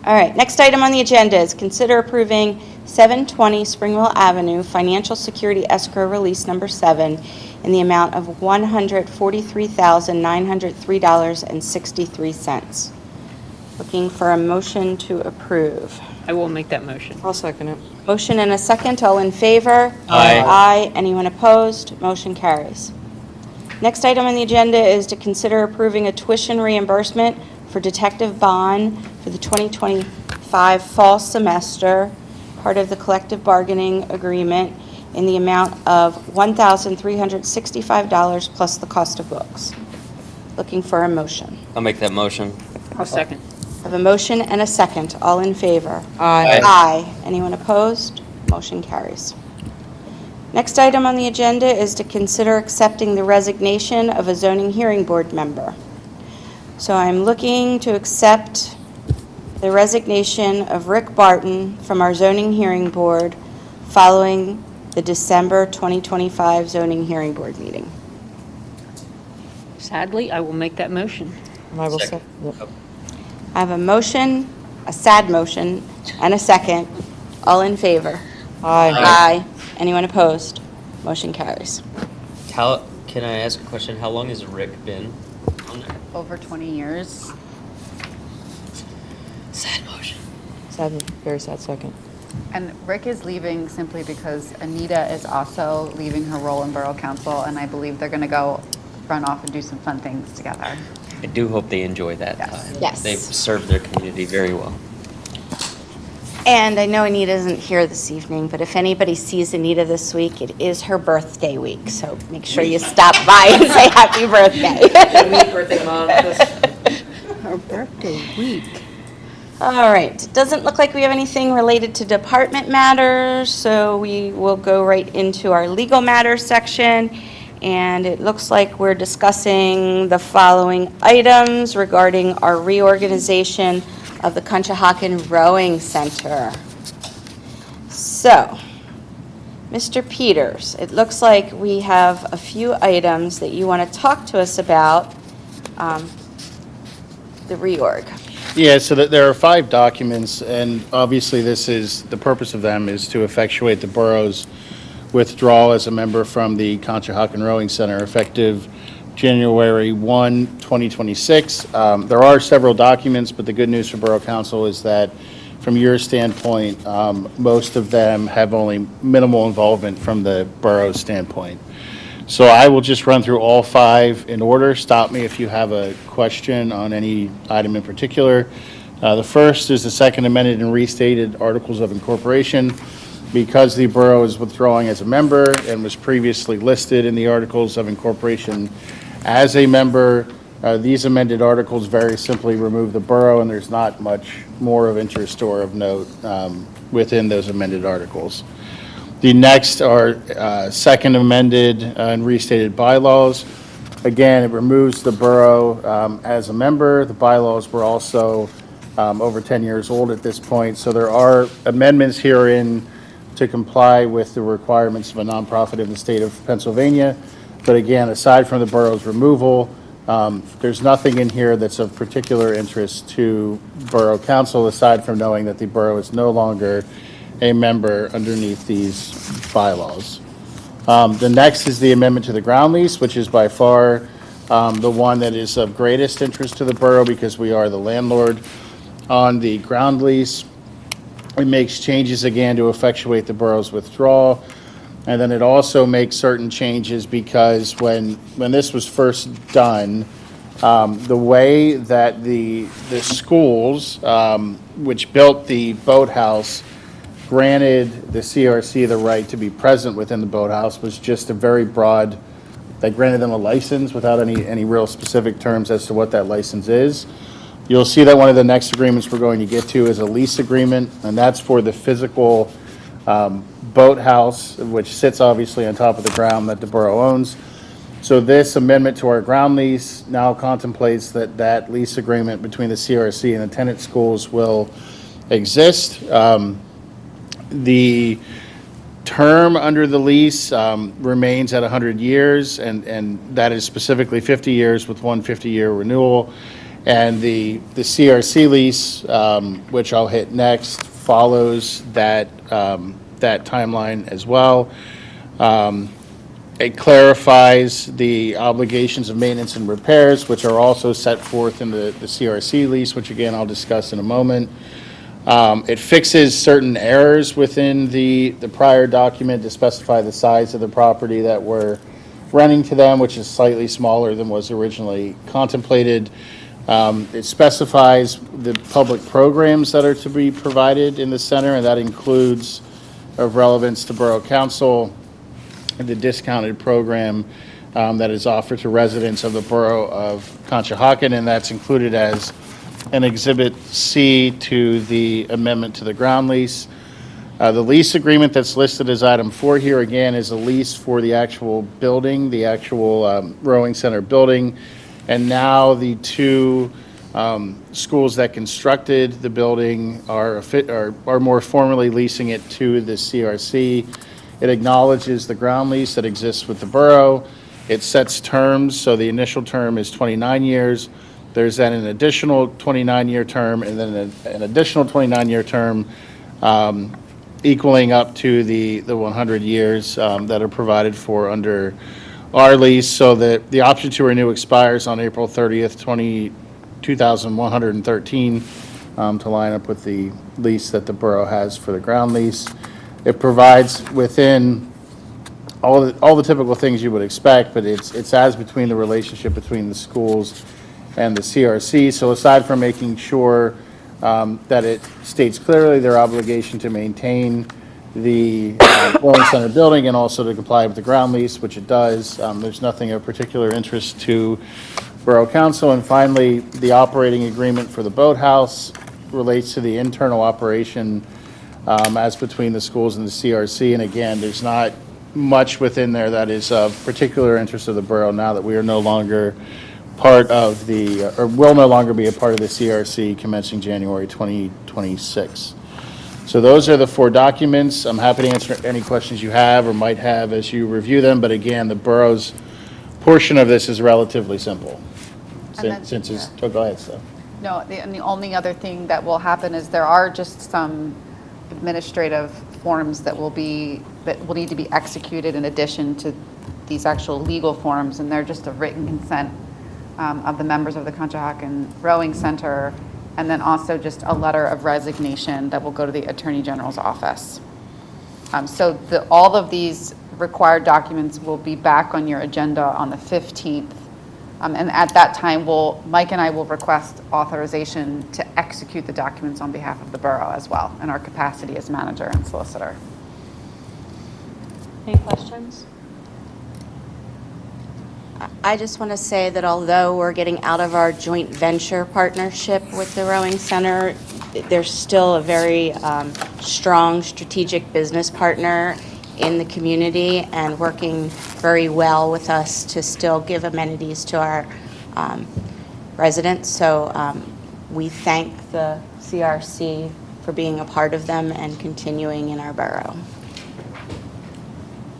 All right, next item on the agenda is consider approving 720 Springville Avenue Financial Security Escrow Release Number 7 in the amount of $143,903.63. Looking for a motion to approve. I will make that motion. I'll second it. Motion and a second, all in favor? Aye. Aye. Anyone opposed? Motion carries. Next item on the agenda is to consider approving a tuition reimbursement for Detective Bond for the 2025 fall semester, part of the collective bargaining agreement, in the amount of $1,365 plus the cost of books. Looking for a motion. I'll make that motion. I'll second. I have a motion and a second. All in favor? Aye. Aye. Anyone opposed? Motion carries. Next item on the agenda is to consider accepting the resignation of a zoning hearing board member. So I'm looking to accept the resignation of Rick Barton from our zoning hearing board following the December 2025 zoning hearing board meeting. Sadly, I will make that motion. And I will Second. second. I have a motion, a sad motion, and a second. All in favor? Aye. Aye. Anyone opposed? Motion carries. Can I ask a question? How long has Rick been on there? Over 20 years. Sad motion. Sad, very sad second. And Rick is leaving simply because Anita is also leaving her role in Borough Council, and I believe they're going to go run off and do some fun things together. I do hope they enjoy that Yes. time. Yes. They've served their community very well. And I know Anita isn't here this evening, but if anybody sees Anita this week, it is her birthday week, so make sure you stop by and say happy birthday. Birthday month. Her birthday week. All right, it doesn't look like we have anything related to department matters, so we will go right into our legal matters section. And it looks like we're discussing the following items regarding our reorganization of the Conshohocken Rowing Center. So, Mr. Peters, it looks like we have a few items that you want to talk to us about, the reorg. Yeah, so there are 5 documents, and obviously the purpose of them is to effectuate the borough's withdrawal as a member from the Conshohocken Rowing Center effective January 1, 2026. There are several documents, but the good news for Borough Council is that from your standpoint, most of them have only minimal involvement from the borough's standpoint. So I will just run through all 5 in order. Stop me if you have a question on any item in particular. The first is the second amended and restated Articles of Incorporation. Because the borough is withdrawing as a member and was previously listed in the Articles of Incorporation as a member, these amended articles very simply remove the borough, and there's not much more of interest or of note within those amended articles. The next are second amended and restated bylaws. Again, it removes the borough as a member. The bylaws were also over 10 years old at this point, so there are amendments herein to comply with the requirements of a nonprofit in the state of Pennsylvania. But again, aside from the borough's removal, there's nothing in here that's of particular interest to Borough Council, aside from knowing that the borough is no longer a member underneath these bylaws. The next is the amendment to the ground lease, which is by far the one that is of greatest interest to the borough because we are the landlord on the ground lease. It makes changes again to effectuate the borough's withdrawal. And then it also makes certain changes because when this was first done, The way that the schools, which built the boathouse, granted the CRC the right to be present within the boathouse was just a very broad, they granted them a license without any real specific terms as to what that license is. You'll see that one of the next agreements we're going to get to is a lease agreement, and that's for the physical boathouse, which sits obviously on top of the ground that the borough owns. So this amendment to our ground lease now contemplates that that lease agreement between the CRC and the tenant schools will exist. The term under the lease remains at 100 years, and that is specifically 50 years with one 50-year renewal. And the CRC lease, which I'll hit next, follows that, that timeline as well. It clarifies the obligations of maintenance and repairs, which are also set forth in the CRC lease, which again, I'll discuss in a moment. It fixes certain errors within the prior document to specify the size of the property that we're renting to them, which is slightly smaller than was originally contemplated. It specifies the public programs that are to be provided in the center, and that includes, of relevance to Borough Council, the discounted program that is offered to residents of the Borough of Conshohocken, and that's included as an Exhibit C to the amendment to the ground lease. The lease agreement that's listed as item 4 here, again, is a lease for the actual building, the actual rowing center building. And now the two schools that constructed the building are more formally leasing it to the CRC. It acknowledges the ground lease that exists with the borough. It sets terms, so the initial term is 29 years. There's then an additional 29-year term, and then an additional 29-year term equaling up to the 100 years that are provided for under our lease. So that the option to renew expires on April 30th, 2113, to line up with the lease that the borough has for the ground lease. It provides within all the typical things you would expect, but it's as between the relationship between the schools and the CRC. So aside from making sure that it states clearly their obligation to maintain the Rowing Center building and also to comply with the ground lease, which it does, there's nothing of particular interest to Borough Council. And finally, the operating agreement for the boathouse relates to the internal operation as between the schools and the CRC. And again, there's not much within there that is of particular interest of the borough now that we are no longer part of the, or will no longer be a part of the CRC commencing January 2026. So those are the 4 documents. I'm happy to answer any questions you have or might have as you review them, but again, the borough's portion of this is relatively simple. Since it's, oh, go ahead, Steph. No, and the only other thing that will happen is there are just some administrative forms that will need to be executed in addition to these actual legal forms, and they're just a written consent of the members of the Conshohocken Rowing Center, and then also just a letter of resignation that will go to the Attorney General's office. So all of these required documents will be back on your agenda on the 15th. And at that time, Mike and I will request authorization to execute the documents on behalf of the borough as well, in our capacity as manager and solicitor. Any questions? I just want to say that although we're getting out of our joint venture partnership with the Rowing Center, there's still a very strong strategic business partner in the community and working very well with us to still give amenities to our residents. So we thank the CRC for being a part of them and continuing in our borough.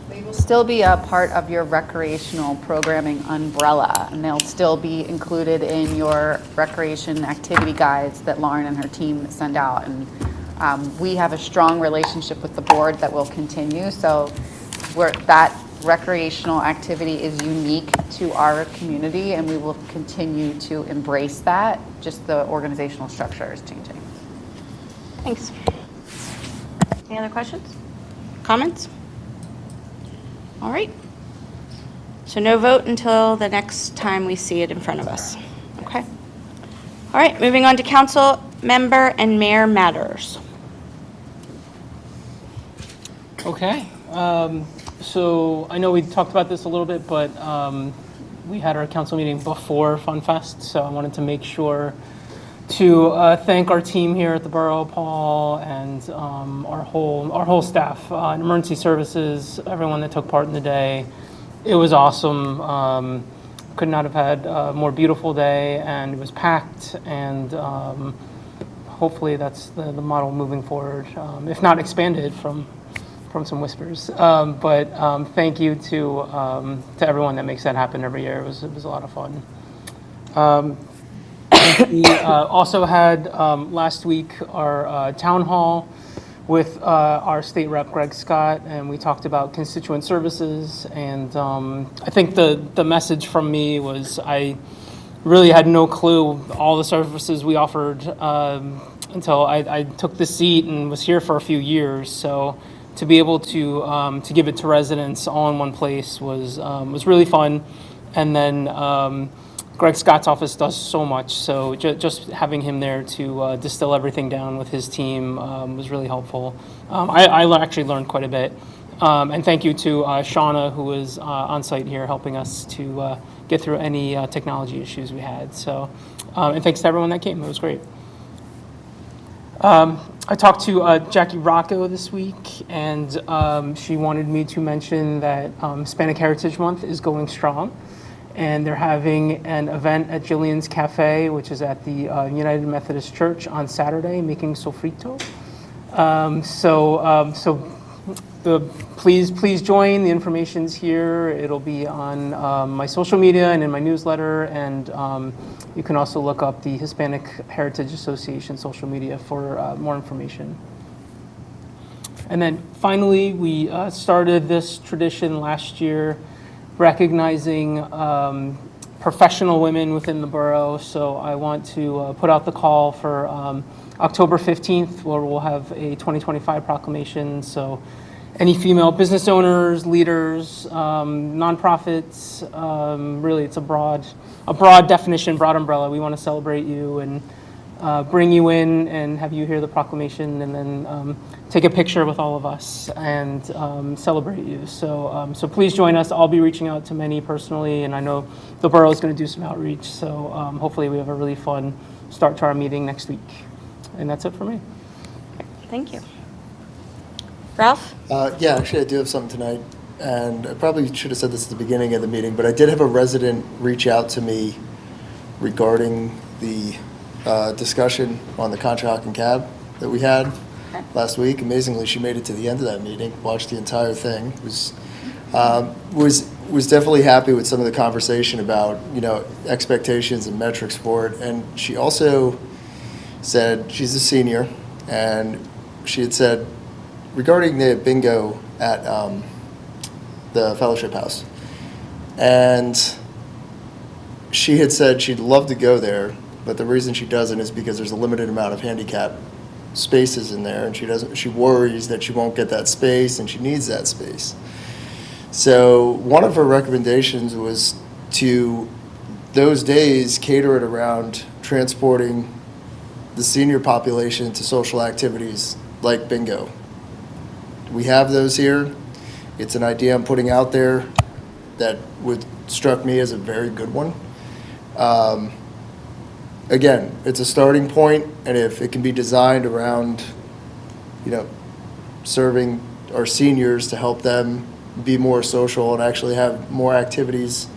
They will still be a part of your recreational programming umbrella, and they'll still be included in your recreation activity guides that Lauren and her team send out. And we have a strong relationship with the board that will continue, so that recreational activity is unique to our community, and we will continue to embrace that. Just the organizational structure is changing. Thanks. Any other questions? Comments? All right. So no vote until the next time we see it in front of us. Okay? All right, moving on to council member and mayor matters. Okay. So I know we talked about this a little bit, but we had our council meeting before FunFest, so I wanted to make sure to thank our team here at the borough, Paul, and our whole staff, in emergency services, everyone that took part in the day. It was awesome. Could not have had a more beautiful day, and it was packed, and hopefully that's the model moving forward, if not expanded from some whispers. But thank you to everyone that makes that happen every year. It was a lot of fun. We also had last week our town hall with our state rep Greg Scott, and we talked about constituent services. And I think the message from me was I really had no clue all the services we offered until I took the seat and was here for a few years. So to be able to give it to residents all in one place was really fun. And then Greg Scott's office does so much, so just having him there to distill everything down with his team was really helpful. I actually learned quite a bit. And thank you to Shauna, who was on site here helping us to get through any technology issues we had. So, and thanks to everyone that came. It was great. I talked to Jackie Rocco this week, and she wanted me to mention that Hispanic Heritage Month is going strong. And they're having an event at Jillian's Cafe, which is at the United Methodist Church on Saturday, making sofrito. Please join. The information's here. It'll be on my social media and in my newsletter, and you can also look up the Hispanic Heritage Association social media for more information. And then finally, we started this tradition last year, recognizing professional women within the borough. So I want to put out the call for October 15th, where we'll have a 2025 proclamation. So any female business owners, leaders, nonprofits, really it's a broad definition, broad umbrella. We want to celebrate you and bring you in and have you hear the proclamation, and then take a picture with all of us and celebrate you. So please join us. I'll be reaching out to many personally, and I know the borough is going to do some outreach. So hopefully we have a really fun start to our meeting next week. And that's it for me. Thank you. Ralph? Yeah, actually, I do have something tonight, and I probably should have said this at the beginning of the meeting, but I did have a resident reach out to me regarding the discussion on the Conshohocken cab that we had last week. Amazingly, she made it to the end of that meeting, watched the entire thing. Was definitely happy with some of the conversation about, expectations and metrics for it. And she also said, she's a senior, and she had said, regarding the bingo at the Fellowship House, and she had said she'd love to go there, but the reason she doesn't is because there's a limited amount of handicap spaces in there, and she worries that she won't get that space, and she needs that space. So one of her recommendations was to, those days, cater it around transporting the senior population to social activities like bingo. We have those here. It's an idea I'm putting out there that struck me as a very good one. Again, it's a starting point, and if it can be designed around, serving our seniors to help them be more social and actually have more activities,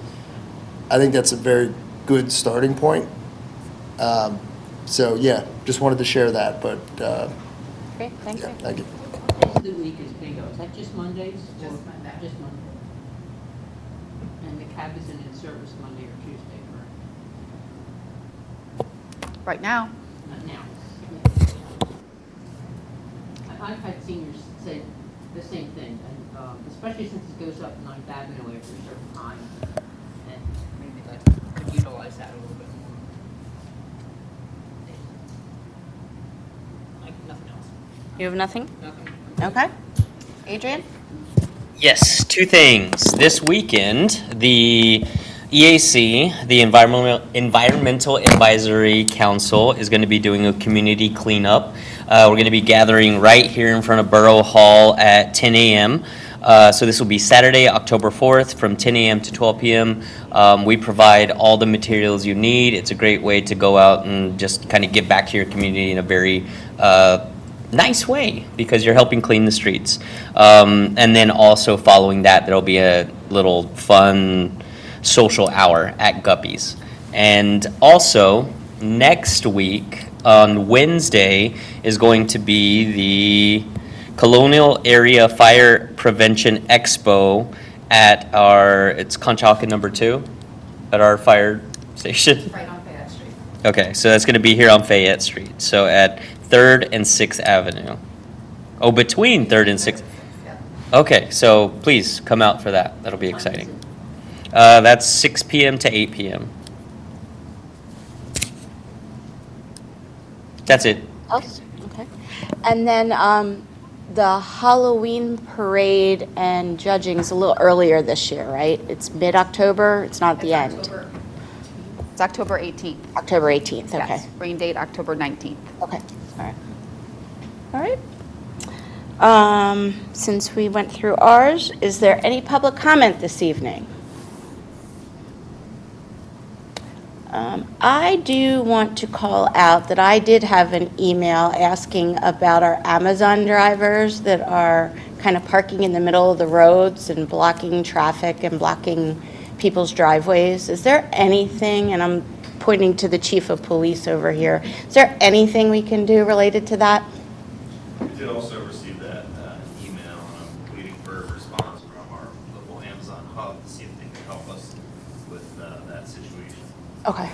I think that's a very good starting point. So yeah, just wanted to share that, but Great, thank you. thank you. Days of the week is bingo. Is that just Mondays? Just Monday. Just Monday. And the cab isn't in service Monday or Tuesday, correct? Right now. Not now. I've had seniors say the same thing, and especially since it goes up 9th Avenue after a certain time, and maybe that could utilize that a little bit more. Like nothing else. You have nothing? Nothing. Okay. Adrian? Yes, two things. This weekend, the EAC, the Environmental Advisory Council, is going to be doing a community cleanup. We're going to be gathering right here in front of Borough Hall at 10 a.m. So this will be Saturday, October 4th, from 10 a.m. to 12 p.m. We provide all the materials you need. It's a great way to go out and just kind of give back to your community in a very nice way, because you're helping clean the streets. And then also following that, there'll be a little fun social hour at Guppy's. And also, next week, on Wednesday, is going to be the Colonial Area Fire Prevention Expo at it's Conshohocken number 2, at our fire station. Right on Fayette Street. Okay, so that's going to be here on Fayette Street, so at 3rd and 6th Avenue. Oh, between 3rd and 6th. Okay, so please come out for that. That'll be exciting. That's 6 p.m. to 8 p.m. That's it. Else? Okay. And then the Halloween parade and judging is a little earlier this year, right? It's mid-October, it's not at the end. It's October 18th. October 18th, okay. Yes, rain date October 19th. Okay, all right. All right. Since we went through ours, is there any public comment this evening? I do want to call out that I did have an email asking about our Amazon drivers that are kind of parking in the middle of the roads and blocking traffic and blocking people's driveways. Is there anything, and I'm pointing to the chief of police over here, is there anything we can do related to that? We did also receive that email, and I'm waiting for a response from our local Amazon hub to see if they can help us with that situation. Okay.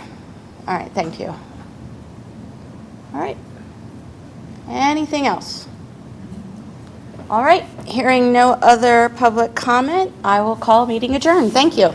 All right, thank you. All right. Anything else? All right, hearing no other public comment, I will call meeting adjourned. Thank you.